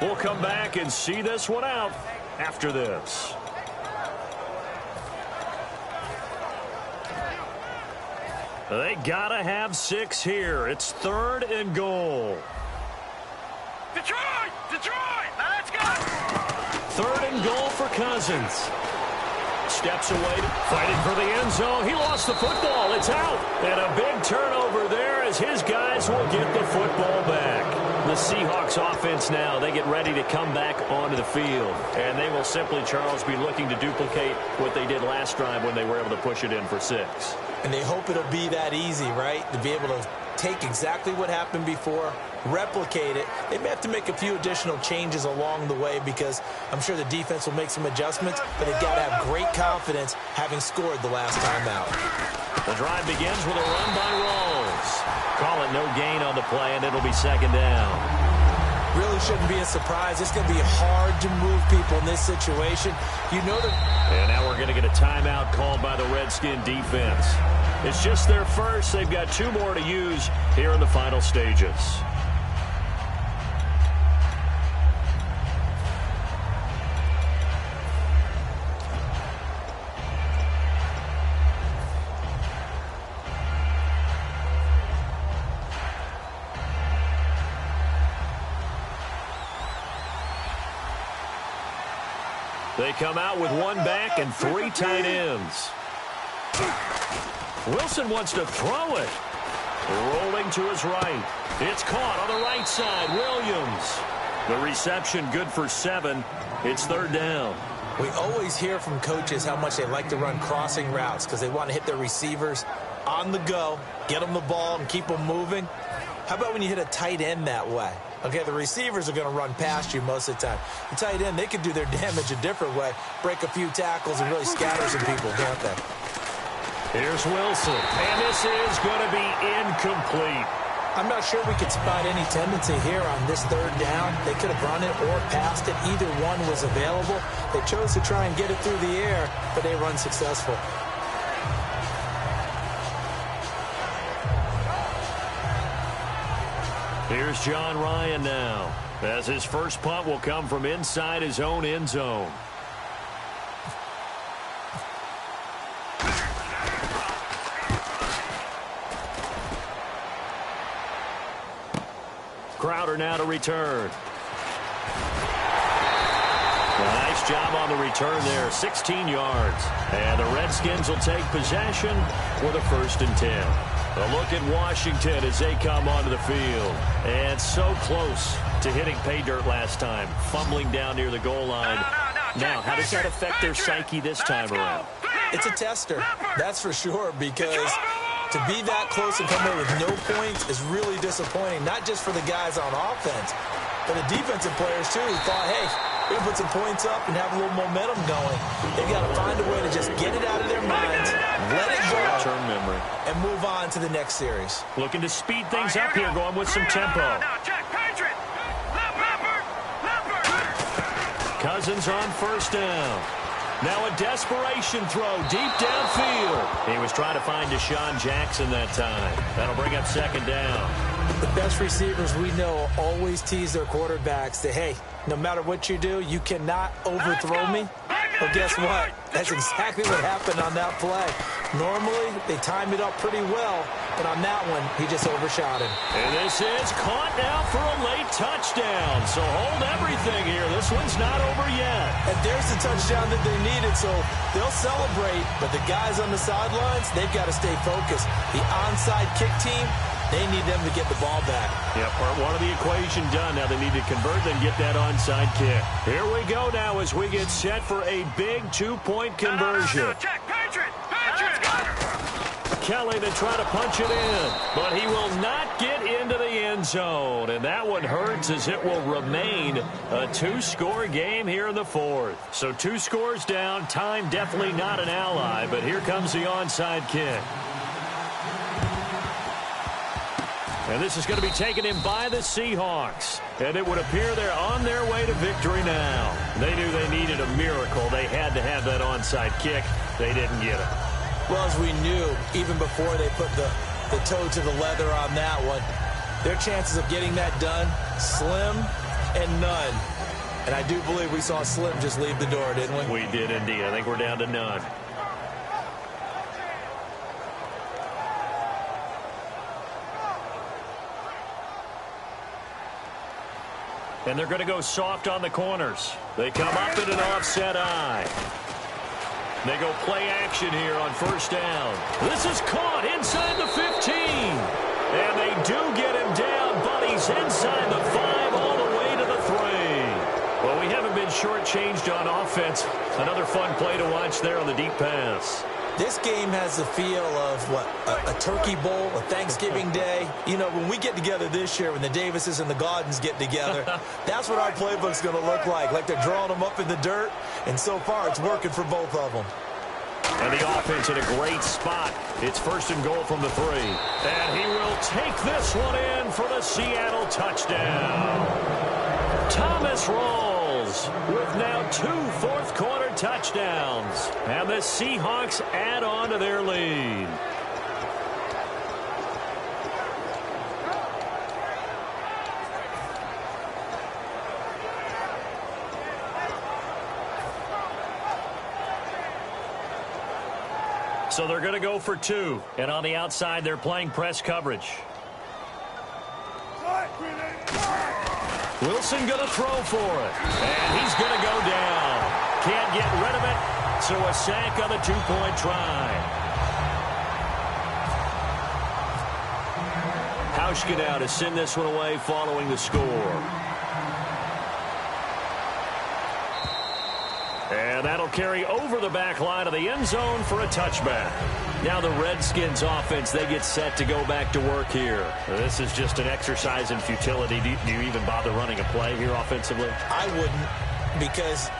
[SPEAKER 3] We'll come back and see this one out after this. They gotta have 6 here. It's 3rd and goal.
[SPEAKER 5] Detroit. Let's go.
[SPEAKER 3] 3rd and goal for Cousins. Steps away, fighting for the end zone. He lost the football. It's out. And a big turnover there as his guys will get the football back. The Seahawks offense now, they get ready to come back onto the field. And they will simply, Charles, be looking to duplicate what they did last drive when they were able to push it in for 6.
[SPEAKER 4] And they hope it'll be that easy, right? To be able to take exactly what happened before, replicate it. They may have to make a few additional changes along the way because I'm sure the defense will make some adjustments, but they've got to have great confidence having scored the last time out.
[SPEAKER 3] The drive begins with a run by Rawls. Call it no gain on the play, and it'll be 2nd down.
[SPEAKER 4] Really shouldn't be a surprise. It's going to be hard to move people in this situation. You know that.
[SPEAKER 3] And now we're going to get a timeout called by the Redskin defense. It's just their first. They've got 2 more to use here in the final stages. They come out with 1 back and 3 tight ends. Wilson wants to throw it. Rolling to his right. It's caught on the right side. Williams. The reception good for 7. It's 3rd down.
[SPEAKER 4] We always hear from coaches how much they like to run crossing routes because they want to hit their receivers on the go, get them the ball, and keep them moving. How about when you hit a tight end that way? Okay, the receivers are going to run past you most of the time. The tight end, they could do their damage a different way, break a few tackles, and really scatter some people, can't they?
[SPEAKER 3] Here's Wilson, and this is going to be incomplete.
[SPEAKER 4] I'm not sure we could spot any tendency here on this 3rd down. They could have run it or passed it. Either one was available. They chose to try and get it through the air, but they were unsuccessful.
[SPEAKER 3] Here's John Ryan now, as his first punt will come from inside his own end zone. Crowder now to return. A nice job on the return there, 16 yards. And the Redskins will take possession with a 1st and 10. A look at Washington as they come onto the field. And so close to hitting pay dirt last time, fumbling down near the goal line. Now, how does that affect their psyche this time around?
[SPEAKER 4] It's a tester, that's for sure, because to be that close and come away with no points is really disappointing, not just for the guys on offense, but for the defensive players, too, who thought, hey, we're going to put some points up and have a little momentum going. They've got to find a way to just get it out of their minds, let it go,
[SPEAKER 3] short-term memory,
[SPEAKER 4] and move on to the next series.
[SPEAKER 3] Looking to speed things up here, going with some tempo.
[SPEAKER 5] Now, check, Patriot. Leopard.
[SPEAKER 3] Cousins on first down. Now a desperation throw deep downfield. He was trying to find Deshaun Jackson that time. That'll bring up second down.
[SPEAKER 4] The best receivers we know always tease their quarterbacks that, hey, no matter what you do, you cannot overthrow me. Well, guess what? That's exactly what happened on that play. Normally, they time it up pretty well, but on that one, he just overshot him.
[SPEAKER 3] And this is caught now for a late touchdown. So hold everything here. This one's not over yet.
[SPEAKER 4] And there's the touchdown that they needed, so they'll celebrate. But the guys on the sidelines, they've got to stay focused. The onside kick team, they need them to get the ball back.
[SPEAKER 3] Yeah, part one of the equation done. Now they need to convert and get that onside kick. Here we go now as we get set for a big two-point conversion.
[SPEAKER 5] Check, Patriot.
[SPEAKER 3] Kelly to try to punch it in, but he will not get into the end zone. And that one hurts as it will remain a two-score game here in the fourth. So 2 scores down, time definitely not an ally, but here comes the onside kick. And this is going to be taken in by the Seahawks. And it would appear they're on their way to victory now. They knew they needed a miracle. They had to have that onside kick. They didn't get it.
[SPEAKER 4] Well, as we knew, even before they put the toe to the leather on that one, their chances of getting that done, slim and none. And I do believe we saw Slim just leave the door, didn't we?
[SPEAKER 3] We did indeed. I think we're down to none. And they're going to go soft on the corners. They come up in an offset eye. They go play action here on first down. This is caught inside the 15. And they do get him down, but he's inside the 5 all the way to the 3. Well, we haven't been shortchanged on offense. Another fun play to watch there on the deep pass.
[SPEAKER 4] This game has the feel of, what, a turkey bowl, a Thanksgiving day. You know, when we get together this year, when the Davises and the Gaudens get together, that's what our playbook's going to look like they're drawing them up in the dirt, and so far it's working for both of them.
[SPEAKER 3] And the offense in a great spot. It's first and goal from the 3. And he will take this one in for the Seattle touchdown. Thomas rolls with now 2 fourth-quarter touchdowns. And the Seahawks add on to their lead. So they're going to go for 2. And on the outside, they're playing press coverage. Wilson going to throw for it. And he's going to go down. Can't get rid of it. So a sack on the 2-point try. Hauschka now to send this one away following the score. And that'll carry over the back line of the end zone for a touchback. Now the Redskins offense, they get set to go back to work here. This is just an exercise in futility. Do you even bother running a play here offensively?
[SPEAKER 4] I wouldn't, because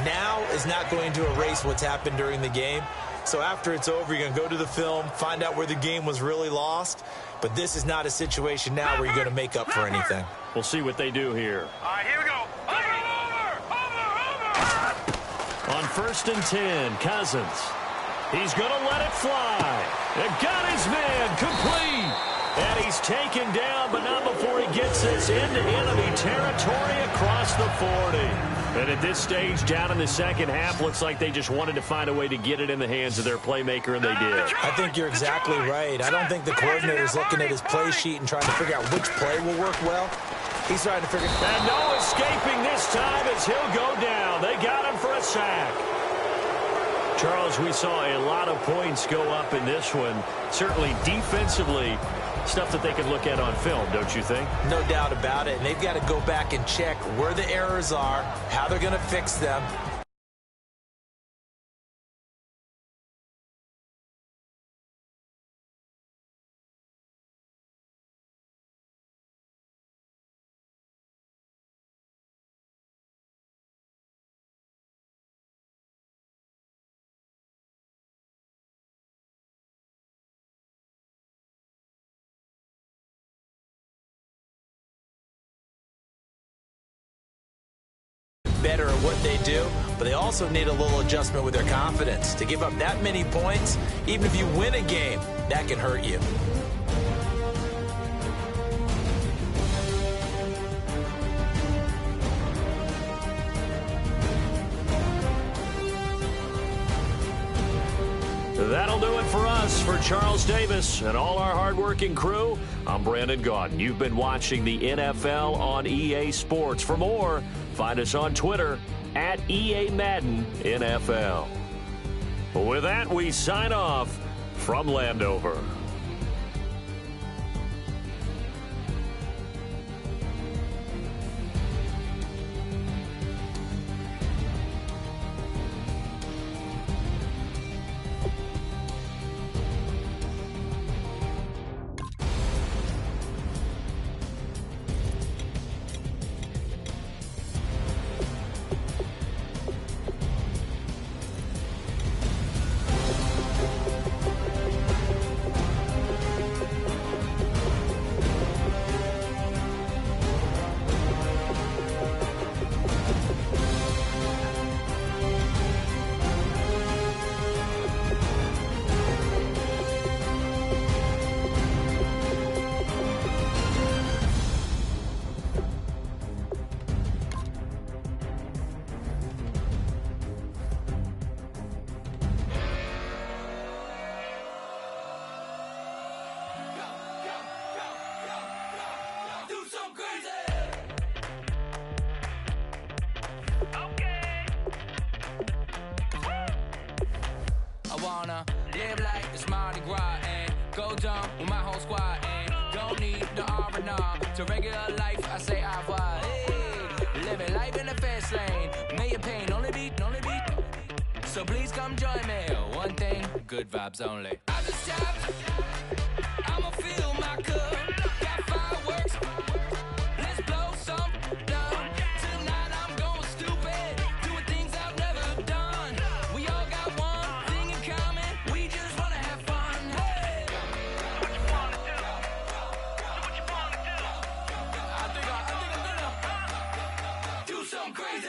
[SPEAKER 4] now is not going to erase what's happened during the game. So after it's over, you're going to go to the film, find out where the game was really lost. But this is not a situation now where you're going to make up for anything.
[SPEAKER 3] We'll see what they do here.
[SPEAKER 5] All right, here we go. Over.
[SPEAKER 3] On first and 10, Cousins. He's going to let it fly. It got his man complete. And he's taken down, but not before he gets this into enemy territory across the 40. And at this stage, down in the second half, looks like they just wanted to find a way to get it in the hands of their playmaker, and they did.
[SPEAKER 4] I think you're exactly right. I don't think the coordinator's looking at his play sheet and trying to figure out which play will work well. He's trying to figure out.
[SPEAKER 3] And no escaping this time as he'll go down. They got him for a sack. Charles, we saw a lot of points go up in this one. Certainly defensively, stuff that they can look at on film, don't you think?
[SPEAKER 4] No doubt about it. And they've got to go back and check where the errors are, how they're going to fix them. better at what they do, but they also need a little adjustment with their confidence. To give up that many points, even if you win a game, that can hurt you.
[SPEAKER 3] That'll do it for us. For Charles Davis and all our hardworking crew, I'm Brandon Gaudin. You've been watching the NFL on EA Sports. For more, find us on Twitter at EA Madden NFL. With that, we sign off from Landover.
[SPEAKER 6] Live like it's Mardi Gras and go dumb with my whole squad and don't need the R&R. To regular life, I say au revoir. Hey, living life in the fast lane. May pain, only beat. So please come join me. One thing, good vibes only. I just tapped. I'ma fill my cup. Got fireworks. Let's blow some down. Tonight I'm going stupid. Doing things I've never done. We all got one thing in common. We just wanna have fun. Hey. What you wanna do? What you wanna do? I think I'm gonna do something crazy.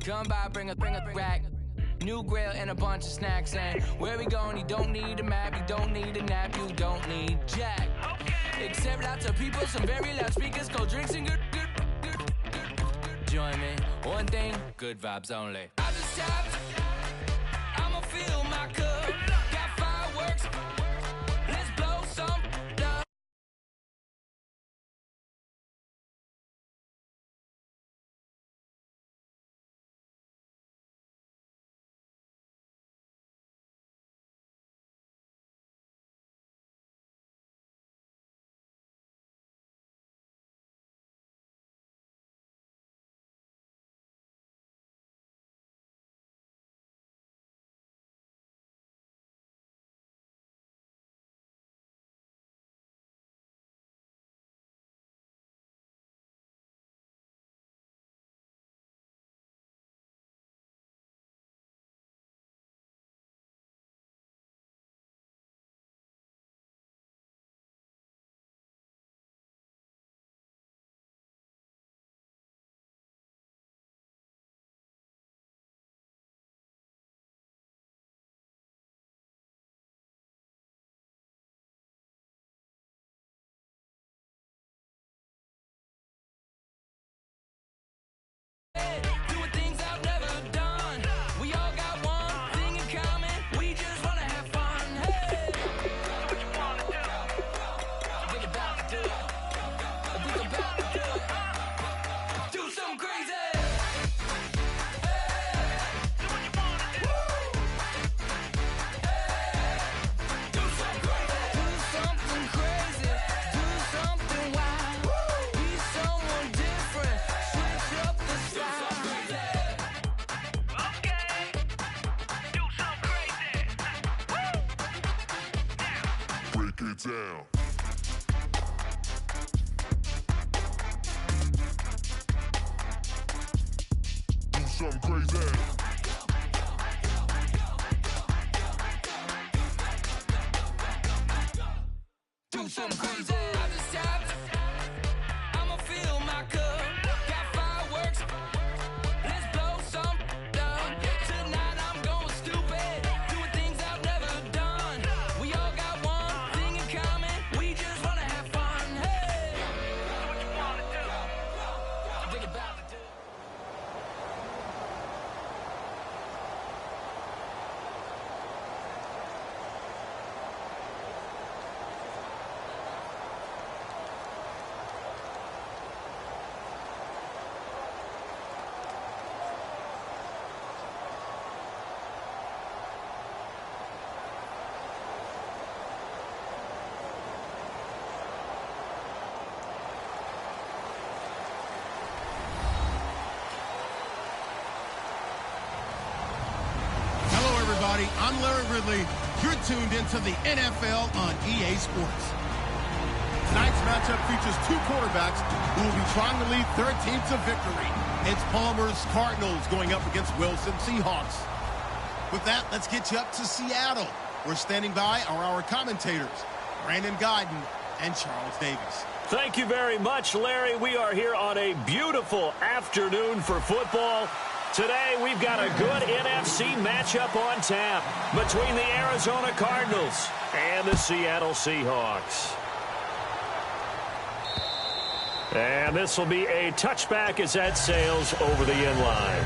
[SPEAKER 6] Come by, bring a rack. New grill and a bunch of snacks. And where we going, you don't need a map. You don't need a nap. You don't need jack. Except lots of people, some very loud speakers, cold drinks and good. Join me. One thing, good vibes only. I just tapped. I'ma fill my cup. Got fireworks. Let's blow some up. Doing things I've never done. We all got one thing in common. We just wanna have fun. Hey, what you wanna do? I think about to do it. I think about to do it. Do something crazy. Hey, what you wanna do? Hey, do something crazy. Do something crazy. Do something wild. Be someone different. Switch up the style.
[SPEAKER 7] Break it down. something crazy.
[SPEAKER 6] Do something crazy. I just tapped. I'ma fill my cup. Got fireworks. Let's blow some down. Tonight I'm going stupid. Doing things I've never done. We all got one thing in common. We just wanna have fun. Hey. What you wanna do? I'm thinking about to do.
[SPEAKER 2] I'm Larry Ridley. You're tuned into the NFL on EA Sports. Tonight's matchup features two quarterbacks who will be trying to lead their team to victory. It's Palmer's Cardinals going up against Wilson Seahawks. With that, let's get you up to Seattle. We're standing by are our commentators, Brandon Guyton and Charles Davis.
[SPEAKER 3] Thank you very much, Larry. We are here on a beautiful afternoon for football. Today, we've got a good NFC matchup on tap between the Arizona Cardinals and the Seattle Seahawks. And this will be a touchback as that sails over the end line.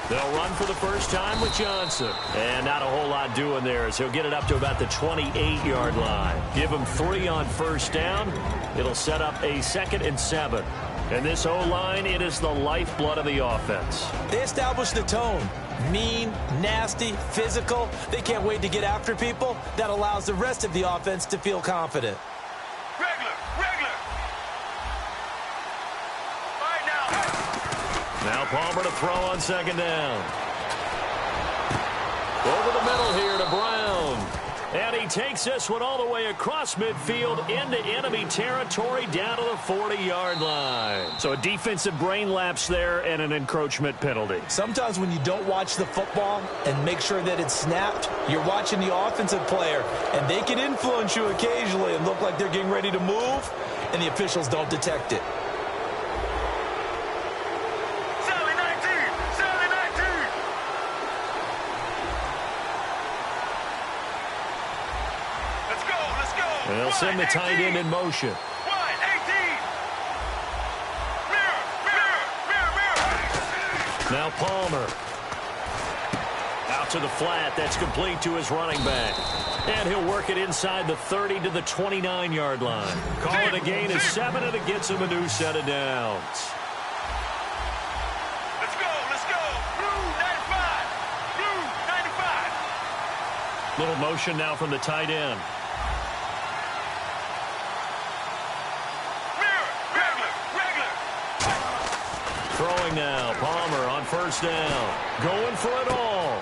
[SPEAKER 3] They'll run for the first time with Johnson. And not a whole lot doing there as he'll get it up to about the 28-yard line. Give him 3 on first down. It'll set up a 2nd and 7. And this O-line, it is the lifeblood of the offense.
[SPEAKER 4] They established the tone. Mean, nasty, physical. They can't wait to get after people. That allows the rest of the offense to feel confident.
[SPEAKER 5] Regular. All right, now.
[SPEAKER 3] Now Palmer to throw on 2nd down. Over the middle here to Brown. And he takes this one all the way across midfield into enemy territory down to the 40-yard line. So a defensive brain lapse there and an encroachment penalty.
[SPEAKER 4] Sometimes when you don't watch the football and make sure that it's snapped, you're watching the offensive player, and they can influence you occasionally and look like they're getting ready to move, and the officials don't detect it.
[SPEAKER 3] They'll send the tight end in motion.
[SPEAKER 5] 1-18. Mirror.
[SPEAKER 3] Now Palmer. Out to the flat. That's complete to his running back. And he'll work it inside the 30 to the 29-yard line. Call it a gain of 7, and it gets him a new set of downs.
[SPEAKER 5] Let's go. Blue 95. Blue 95.
[SPEAKER 3] Little motion now from the tight end. Throwing now, Palmer on first down. Going for it all.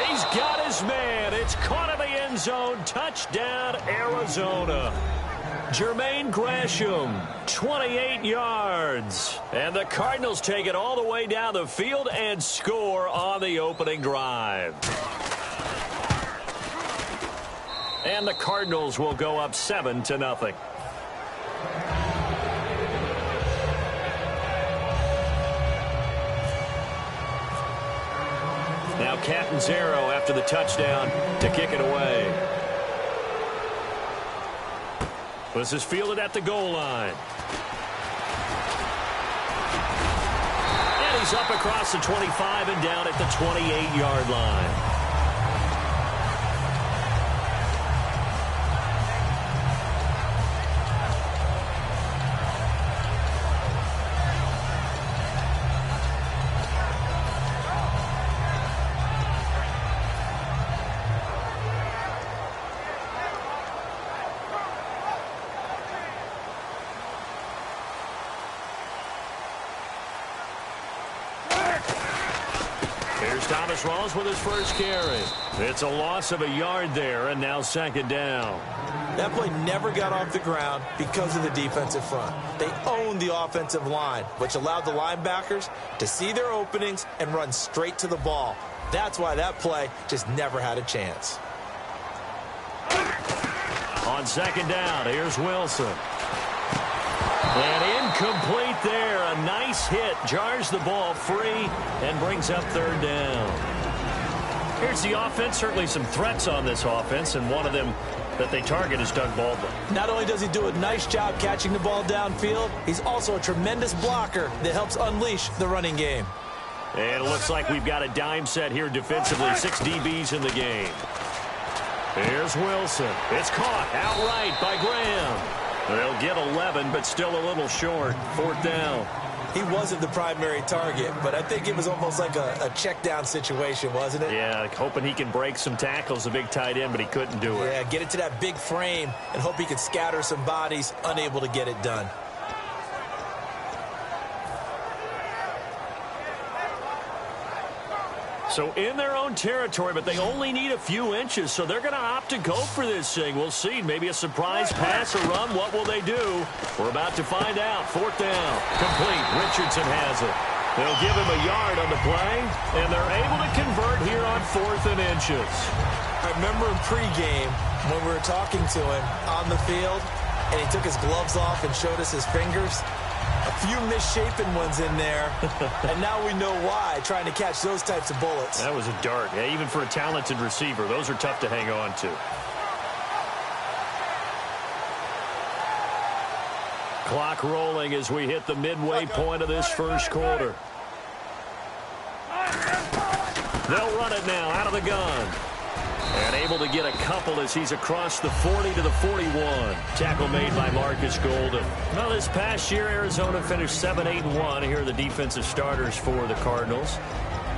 [SPEAKER 3] He's got his man. It's caught in the end zone. Touchdown, Arizona. Jermaine Gresham, 28 yards. And the Cardinals take it all the way down the field and score on the opening drive. And the Cardinals will go up 7-0. Now Catanzaro after the touchdown to kick it away. This is fielded at the goal line. he's up across the 25 and down at the 28-yard line. Here's Thomas Rawls with his first carry. It's a loss of a yard there, and now second down.
[SPEAKER 4] That play never got off the ground because of the defensive front. They owned the offensive line, which allowed the linebackers to see their openings and run straight to the ball. That's why that play just never had a chance.
[SPEAKER 3] On second down, here's Wilson. And incomplete there. A nice hit. Jars the ball free and brings up third down. Here's the offense. Certainly some threats on this offense, and one of them that they target is Doug Baldwin.
[SPEAKER 4] Not only does he do a nice job catching the ball downfield, he's also a tremendous blocker that helps unleash the running game.
[SPEAKER 3] And it looks like we've got a dime set here defensively. 6 DBs in the game. Here's Wilson. It's caught outright by Graham. They'll get 11, but still a little short. Fourth down.
[SPEAKER 4] He wasn't the primary target, but I think it was almost like a check down situation, wasn't it?
[SPEAKER 3] Yeah, hoping he can break some tackles, a big tight end, but he couldn't do it.
[SPEAKER 4] Yeah, get it to that big frame and hope he could scatter some bodies, unable to get it done.
[SPEAKER 3] So in their own territory, but they only need a few inches, so they're going to opt to go for this thing. We'll see. Maybe a surprise pass or run. What will they do? We're about to find out. Fourth down. Complete. Richardson has it. They'll give him a yard on the play, and they're able to convert here on 4th and inches.
[SPEAKER 4] I remember in pregame when we were talking to him on the field, and he took his gloves off and showed us his fingers. A few misshapen ones in there, and now we know why, trying to catch those types of bullets.
[SPEAKER 3] That was a dart. Yeah, even for a talented receiver, those are tough to hang on to. Clock rolling as we hit the midway point of this first quarter. They'll run it now out of the gun. And able to get a couple as he's across the 40 to the 41. Tackle made by Marcus Golden. Well, this past year, Arizona finished 7-8-1. Here are the defensive starters for the Cardinals.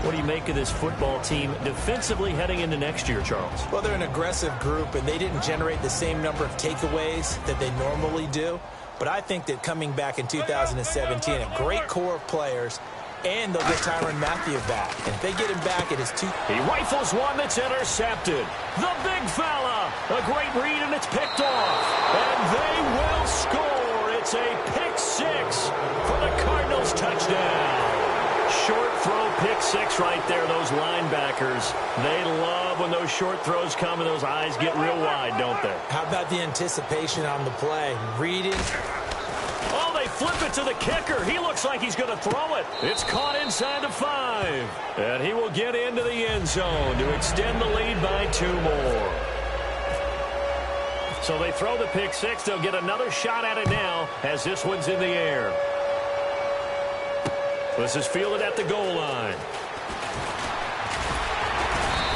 [SPEAKER 3] What do you make of this football team defensively heading into next year, Charles?
[SPEAKER 4] Well, they're an aggressive group, and they didn't generate the same number of takeaways that they normally do. But I think that coming back in 2017, a great core of players, and they'll get Tyrann Mathieu back. And if they get him back, it is two.
[SPEAKER 3] He rifles one that's intercepted. The big fella. A great read, and it's picked off. And they will score. It's a pick six for the Cardinals touchdown. Short throw pick six right there. Those linebackers, they love when those short throws come and those eyes get real wide, don't they?
[SPEAKER 4] How about the anticipation on the play? Reading.
[SPEAKER 3] Oh, they flip it to the kicker. He looks like he's going to throw it. It's caught inside the 5. And he will get into the end zone to extend the lead by 2 more. So they throw the pick six. They'll get another shot at it now as this one's in the air. This is fielded at the goal line.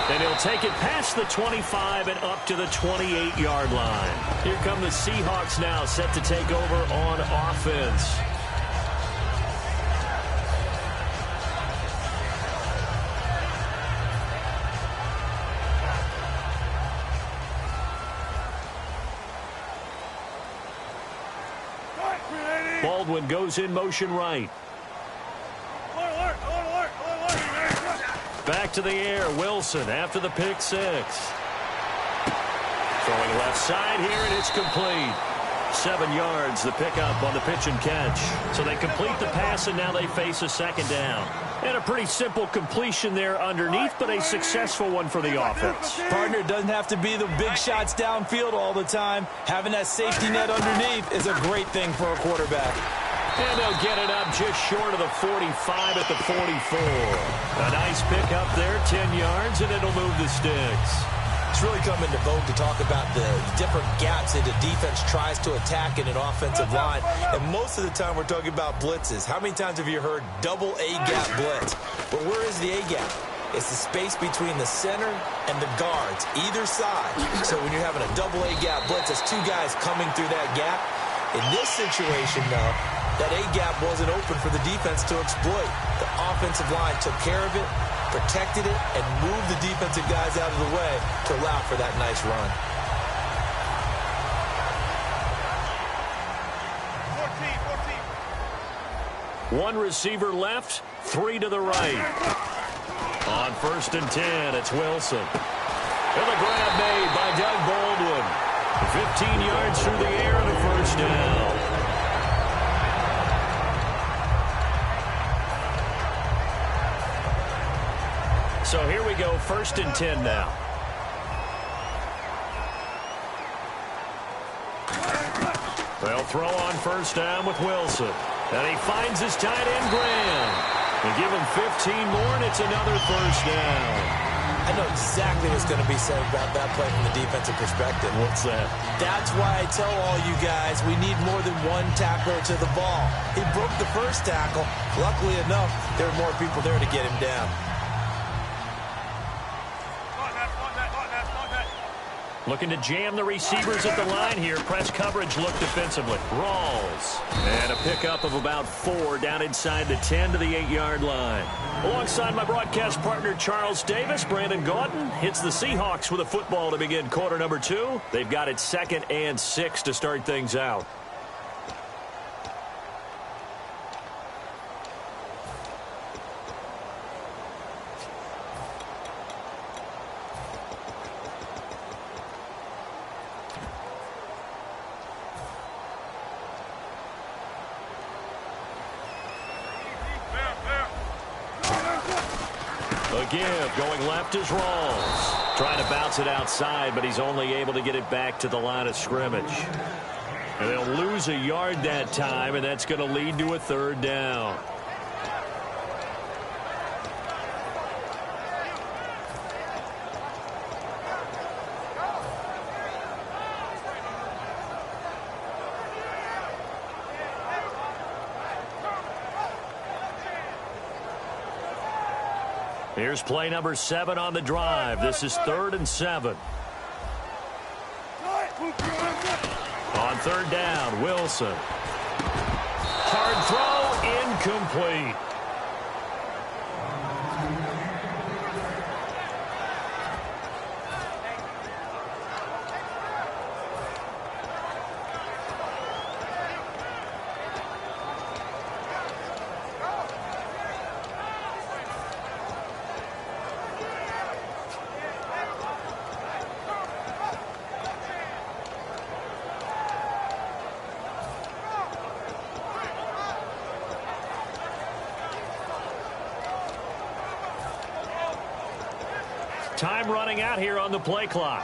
[SPEAKER 3] And he'll take it past the 25 and up to the 28-yard line. Here come the Seahawks now, set to take over on offense. Baldwin goes in motion right. Back to the air, Wilson after the pick six. Throwing left side here, and it's complete. 7 yards, the pickup on the pitch and catch. So they complete the pass, and now they face a second down. And a pretty simple completion there underneath, but a successful one for the offense.
[SPEAKER 4] Partner, doesn't have to be the big shots downfield all the time. Having that safety net underneath is a great thing for a quarterback.
[SPEAKER 3] And they'll get it up just short of the 45 at the 44. A nice pickup there, 10 yards, and it'll move the sticks.
[SPEAKER 4] It's really come into vogue to talk about the different gaps that the defense tries to attack in an offensive line. And most of the time we're talking about blitzes. How many times have you heard double A-gap blitz? But where is the A-gap? It's the space between the center and the guards, either side. So when you're having a double A-gap blitz, it's two guys coming through that gap. In this situation, though, that A-gap wasn't open for the defense to exploit. The offensive line took care of it, protected it, and moved the defensive guys out of the way to allow for that nice run.
[SPEAKER 3] 14. One receiver left, 3 to the right. On 1st and 10, it's Wilson. And the grab made by Doug Baldwin. 15 yards through the air and a first down. So here we go, 1st and 10 now. They'll throw on 1st down with Wilson. And he finds his tight end, Graham. They give him 15 more, and it's another first down.
[SPEAKER 4] I know exactly what's going to be said about that play from the defensive perspective.
[SPEAKER 3] What's that?
[SPEAKER 4] That's why I tell all you guys we need more than one tackler to the ball. He broke the first tackle. Luckily enough, there were more people there to get him down.
[SPEAKER 3] Looking to jam the receivers at the line here. Press coverage look defensively. Rawls. And a pickup of about 4 down inside the 10 to the 8-yard line. Alongside my broadcast partner Charles Davis, Brandon Gaudin hits the Seahawks with a football to begin quarter number 2. They've got it 2nd and 6 to start things out. Give. Going left is Rawls. Trying to bounce it outside, but he's only able to get it back to the line of scrimmage. And they'll lose a yard that time, and that's going to lead to a 3rd down. Here's play number 7 on the drive. This is 3rd and 7. On 3rd down, Wilson. Hard throw, incomplete. Time running out here on the play clock.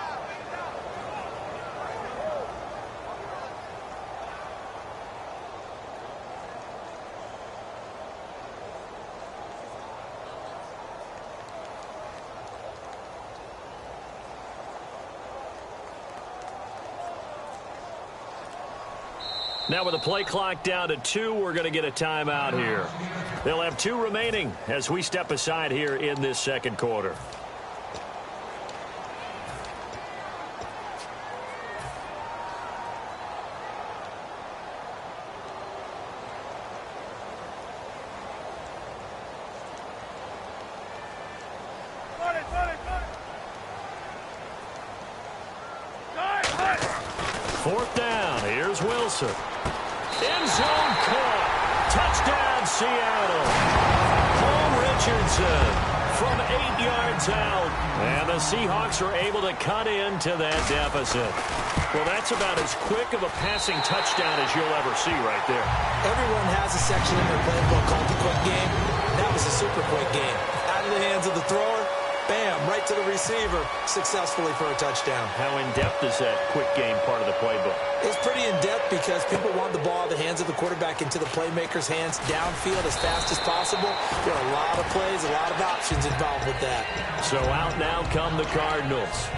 [SPEAKER 3] Now with the play clock down to 2, we're going to get a timeout here. They'll have 2 remaining as we step aside here in this 2nd quarter. Wilson. End zone caught. Touchdown, Seattle. Paul Richardson from 8 yards out. And the Seahawks are able to cut into that deficit. Well, that's about as quick of a passing touchdown as you'll ever see right there.
[SPEAKER 4] Everyone has a section in their playbook called the quick game. That was a super quick game. Out of the hands of the thrower, bam, right to the receiver, successfully for a touchdown.
[SPEAKER 3] How in-depth is that quick game part of the playbook?
[SPEAKER 4] It's pretty in-depth because people want the ball out of the hands of the quarterback into the playmaker's hands downfield as fast as possible. There are a lot of plays, a lot of options involved with that.
[SPEAKER 3] So out now come the Cardinals.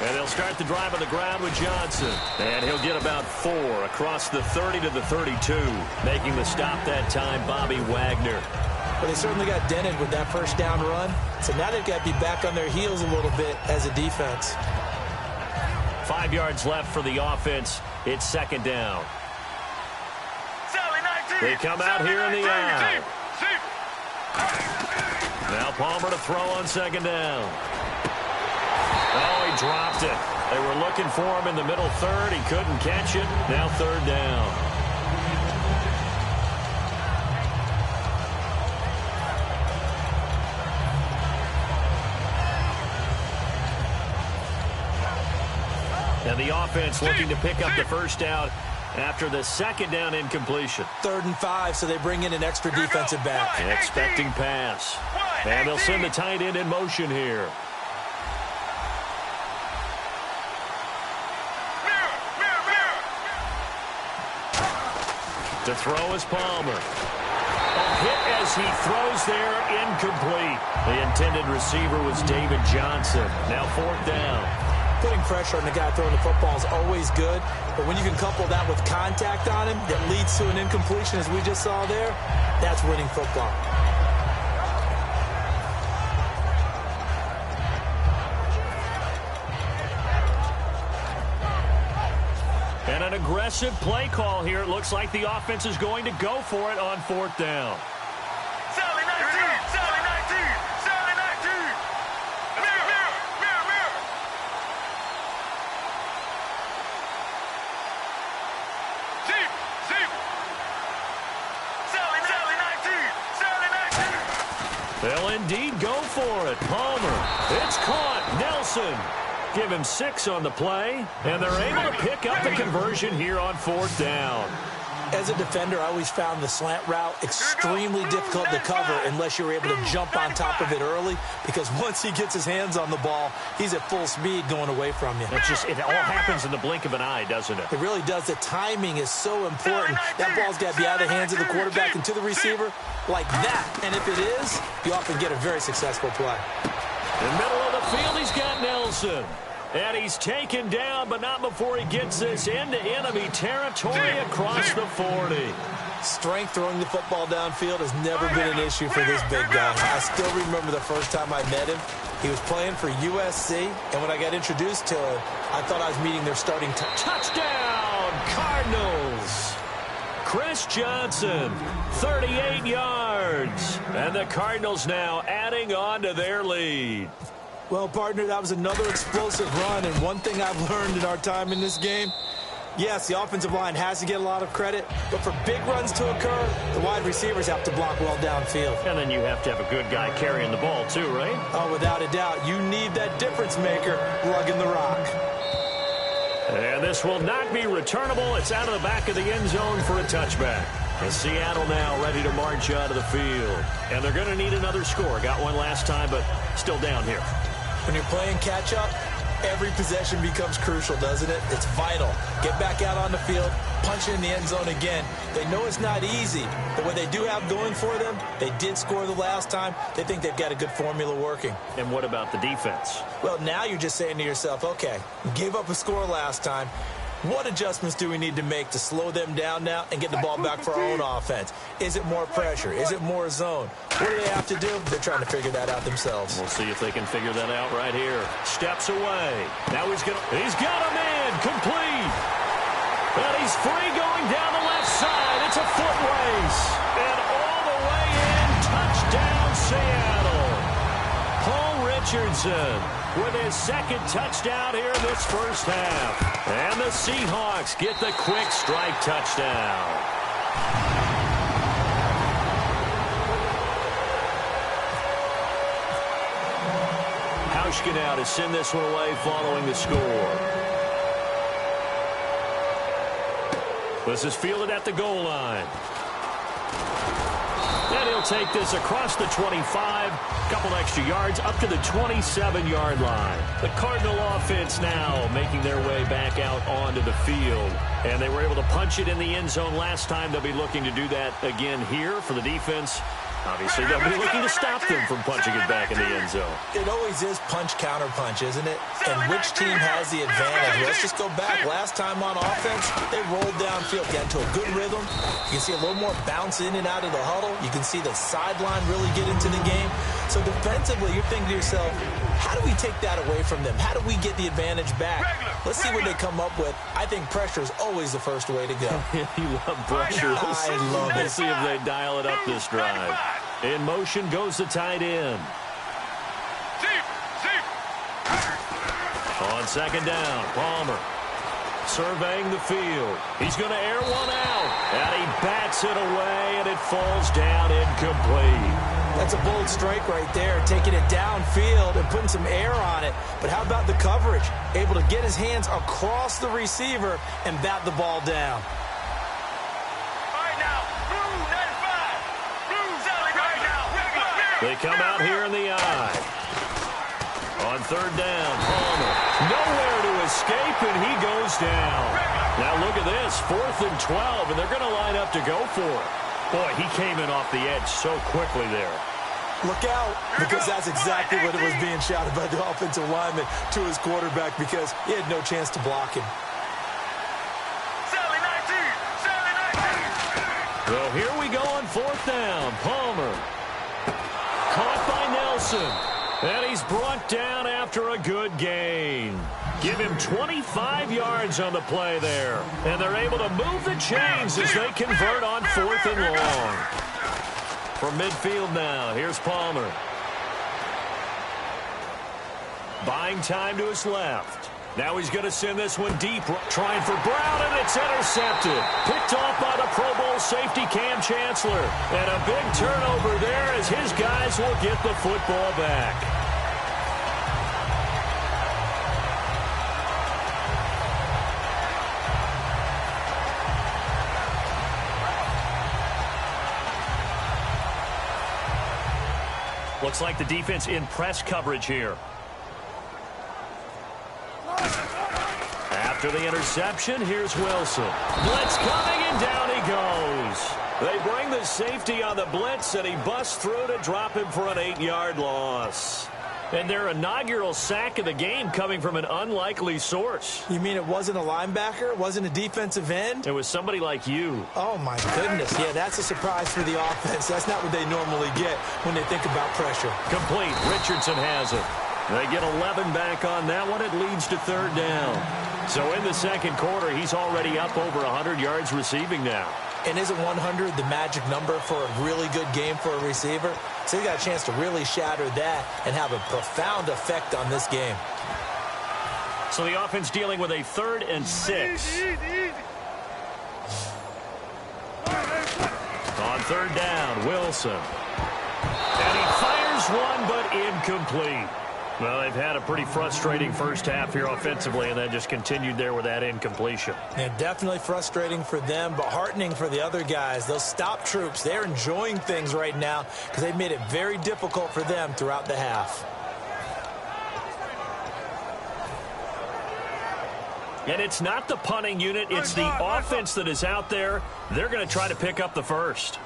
[SPEAKER 3] And they'll start the drive on the ground with Johnson. And he'll get about 4 across the 30 to the 32. Making the stop that time, Bobby Wagner.
[SPEAKER 4] Well, they certainly got dented with that first down run. So now they've got to be back on their heels a little bit as a defense.
[SPEAKER 3] 5 yards left for the offense. It's second down. They come out here in the eye. Now Palmer to throw on second down. Oh, he dropped it. They were looking for him in the middle third. He couldn't catch it. Now third down. And the offense looking to pick up the first down after the second down incompletion.
[SPEAKER 4] 3rd and 5, so they bring in an extra defensive back.
[SPEAKER 3] Expecting pass. And they'll send the tight end in motion here. To throw is Palmer. A hit as he throws there, incomplete. The intended receiver was David Johnson. Now 4th down.
[SPEAKER 4] Putting pressure on the guy throwing the football is always good, but when you can couple that with contact on him that leads to an incompletion, as we just saw there, that's winning football.
[SPEAKER 3] And an aggressive play call here. It looks like the offense is going to go for it on 4th down. They'll indeed go for it. Palmer. It's caught. Nelson. Give him 6 on the play. And they're able to pick up the conversion here on 4th down.
[SPEAKER 4] As a defender, I always found the slant route extremely difficult to cover unless you're able to jump on top of it early, because once he gets his hands on the ball, he's at full speed going away from you.
[SPEAKER 3] It all happens in the blink of an eye, doesn't it?
[SPEAKER 4] It really does. The timing is so important. That ball's got to be out of the hands of the quarterback and to the receiver like that. And if it is, you often get a very successful play.
[SPEAKER 3] In the middle of the field, he's got Nelson. And he's taken down, but not before he gets this into enemy territory across the 40.
[SPEAKER 4] Strength throwing the football downfield has never been an issue for this big guy. I still remember the first time I met him. He was playing for USC, and when I got introduced to him, I thought I was meeting their starting
[SPEAKER 3] touchdown, Cardinals. Chris Johnson, 38 yards. And the Cardinals now adding on to their lead.
[SPEAKER 4] Well, partner, that was another explosive run, and one thing I've learned in our time in this game, yes, the offensive line has to get a lot of credit, but for big runs to occur, the wide receivers have to block well downfield.
[SPEAKER 3] And then you have to have a good guy carrying the ball too, right?
[SPEAKER 4] Oh, without a doubt. You need that difference maker lugging the rock.
[SPEAKER 3] And this will not be returnable. It's out of the back of the end zone for a touchback. And Seattle now ready to march out of the field. And they're going to need another score. Got one last time, but still down here.
[SPEAKER 4] When you're playing catch-up, every possession becomes crucial, doesn't it? It's vital. Get back out on the field, punch it in the end zone again. They know it's not easy, but what they do have going for them, they did score the last time. They think they've got a good formula working.
[SPEAKER 3] And what about the defense?
[SPEAKER 4] Well, now you're just saying to yourself, okay, we gave up a score last time. What adjustments do we need to make to slow them down now and get the ball back for our own offense? Is it more pressure? Is it more zone? What do they have to do? They're trying to figure that out themselves.
[SPEAKER 3] We'll see if they can figure that out right here. Steps away. Now he's got a man complete. And he's free going down the left side. It's a foot race. And all the way in. Touchdown, Seattle. Paul Richardson with his second touchdown here in this first half. And the Seahawks get the quick strike touchdown. Hauschka now to send this one away following the score. This is fielded at the goal line. And he'll take this across the 25, couple extra yards, up to the 27-yard line. The Cardinal offense now making their way back out onto the field. And they were able to punch it in the end zone last time. They'll be looking to do that again here for the defense. Obviously, they'll be looking to stop them from punching it back in the end zone.
[SPEAKER 4] It always is punch-counter-punch, isn't it? And which team has the advantage? Let's just go back. Last time on offense, they rolled downfield, got into a good rhythm. You can see a little more bounce in and out of the huddle. You can see the sideline really get into the game. So defensively, you're thinking to yourself, how do we take that away from them? How do we get the advantage back? Let's see what they come up with. I think pressure is always the first way to go.
[SPEAKER 3] You love pressure.
[SPEAKER 4] I love it.
[SPEAKER 3] Let's see if they dial it up this drive. In motion goes the tight end. On second down, Palmer surveying the field. He's going to air one out. And he bats it away, and it falls down incomplete.
[SPEAKER 4] That's a bold strike right there, taking it downfield and putting some air on it. But how about the coverage? Able to get his hands across the receiver and bat the ball down.
[SPEAKER 3] They come out here in the eye. On third down, Palmer. Nowhere to escape, and he goes down. Now look at this, 4th and 12, and they're going to line up to go for it. Boy, he came in off the edge so quickly there.
[SPEAKER 4] Look out, because that's exactly what it was being shouted by the offensive lineman to his quarterback, because he had no chance to block him.
[SPEAKER 3] Well, here we go on 4th down. Palmer. Caught by Nelson. And he's brought down after a good gain. Give him 25 yards on the play there. And they're able to move the chains as they convert on 4th and long. From midfield now, here's Palmer. Buying time to his left. Now he's going to send this one deep, trying for Brown, and it's intercepted. Picked off by the Pro Bowl safety Cam Chancellor. And a big turnover there as his guys will get the football back. Looks like the defense in press coverage here. After the interception, here's Wilson. Blitz coming, and down he goes. They bring the safety on the blitz, and he busts through to drop him for an 8-yard loss. And their inaugural sack of the game coming from an unlikely source.
[SPEAKER 4] You mean it wasn't a linebacker? It wasn't a defensive end?
[SPEAKER 3] It was somebody like you.
[SPEAKER 4] Oh, my goodness. Yeah, that's a surprise for the offense. That's not what they normally get when they think about pressure.
[SPEAKER 3] Complete. Richardson has it. They get 11 back on that one. It leads to 3rd down. So in the second quarter, he's already up over 100 yards receiving now.
[SPEAKER 4] And isn't 100 the magic number for a really good game for a receiver? So he got a chance to really shatter that and have a profound effect on this game.
[SPEAKER 3] So the offense dealing with a 3rd and 6. On 3rd down, Wilson. And he fires one, but incomplete. Well, they've had a pretty frustrating first half here offensively, and then just continued there with that incompletion.
[SPEAKER 4] Yeah, definitely frustrating for them, but heartening for the other guys. Those stop troops, they're enjoying things right now because they've made it very difficult for them throughout the half.
[SPEAKER 3] And it's not the punting unit, it's the offense that is out there. They're going to try to pick up the first.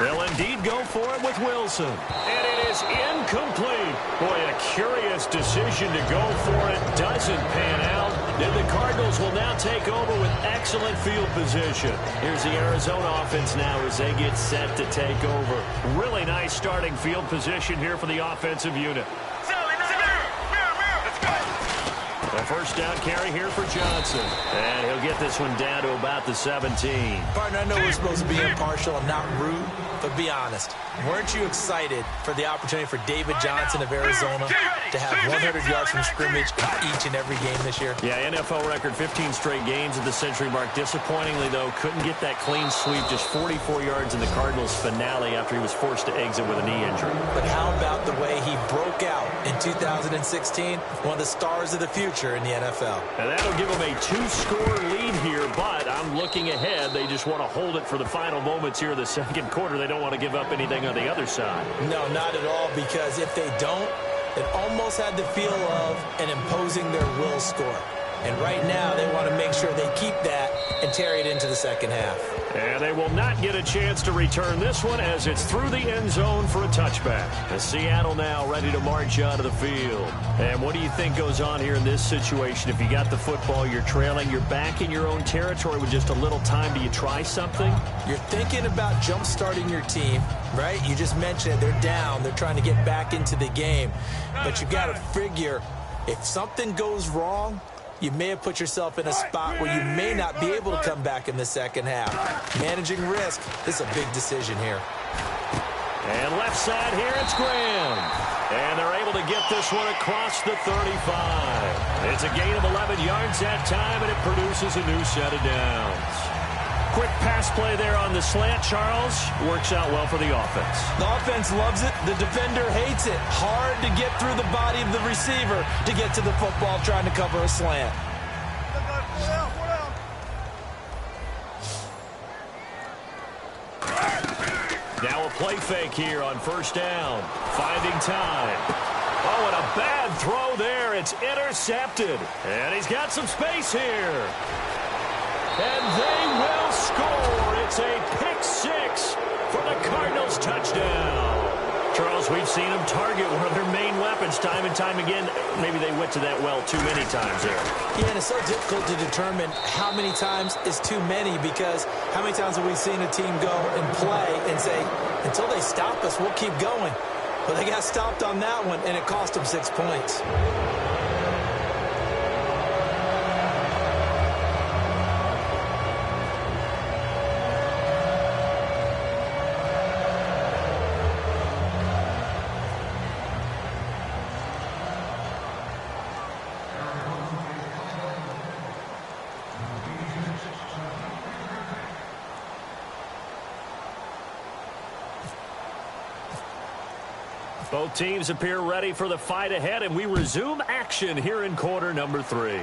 [SPEAKER 3] They'll indeed go for it with Wilson. And it is incomplete. Boy, a curious decision to go for it. Doesn't pan out. And the Cardinals will now take over with excellent field position. Here's the Arizona offense now as they get set to take over. Really nice starting field position here for the offensive unit. A first down carry here for Johnson. And he'll get this one down to about the 17.
[SPEAKER 4] Partner, I know we're supposed to be impartial and not rude, but be honest. Weren't you excited for the opportunity for David Johnson of Arizona to have 100 yards from scrimmage each and every game this year?
[SPEAKER 3] Yeah, NFL record 15 straight games at the century mark. Disappointingly, though, couldn't get that clean sweep. Just 44 yards in the Cardinals' finale after he was forced to exit with a knee injury.
[SPEAKER 4] But how about the way he broke out in 2016? One of the stars of the future in the NFL.
[SPEAKER 3] And that'll give them a 2-score lead here, but I'm looking ahead. They just want to hold it for the final moments here of the second quarter. They don't want to give up anything on the other side.
[SPEAKER 4] No, not at all, because if they don't, it almost had the feel of an imposing their will score. And right now, they want to make sure they keep that and carry it into the second half.
[SPEAKER 3] And they will not get a chance to return this one as it's through the end zone for a touchback. And Seattle now ready to march out of the field. And what do you think goes on here in this situation? If you got the football, you're trailing, you're back in your own territory with just a little time. Do you try something?
[SPEAKER 4] You're thinking about jump-starting your team, right? You just mentioned it. They're down. They're trying to get back into the game. But you got to figure if something goes wrong, you may have put yourself in a spot where you may not be able to come back in the second half. Managing risk is a big decision here.
[SPEAKER 3] And left side here, it's Graham. And they're able to get this one across the 35. It's a gain of 11 yards that time, and it produces a new set of downs. Quick pass play there on the slant, Charles. Works out well for the offense.
[SPEAKER 4] The offense loves it. The defender hates it. Hard to get through the body of the receiver to get to the football trying to cover a slant.
[SPEAKER 3] Now a play fake here on first down. Finding time. Oh, and a bad throw there. It's intercepted. And he's got some space here. And they will score. It's a pick six for the Cardinals touchdown. Charles, we've seen them target one of their main weapons time and time again. Maybe they went to that well too many times there.
[SPEAKER 4] Yeah, and it's so difficult to determine how many times is too many, because how many times have we seen a team go and play and say, until they stop us, we'll keep going. But they got stopped on that one, and it cost them 6 points.
[SPEAKER 3] Both teams appear ready for the fight ahead, and we resume action here in quarter number 3.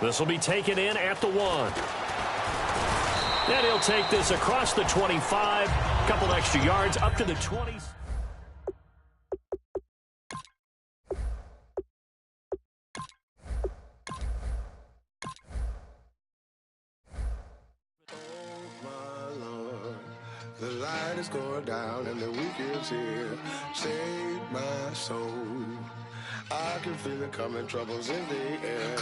[SPEAKER 3] This will be taken in at the 1. And he'll take this across the 25, a couple extra yards up to the 20.
[SPEAKER 8] The light is going down and the weekend's here. Save my soul. I can feel it coming, troubles in the air.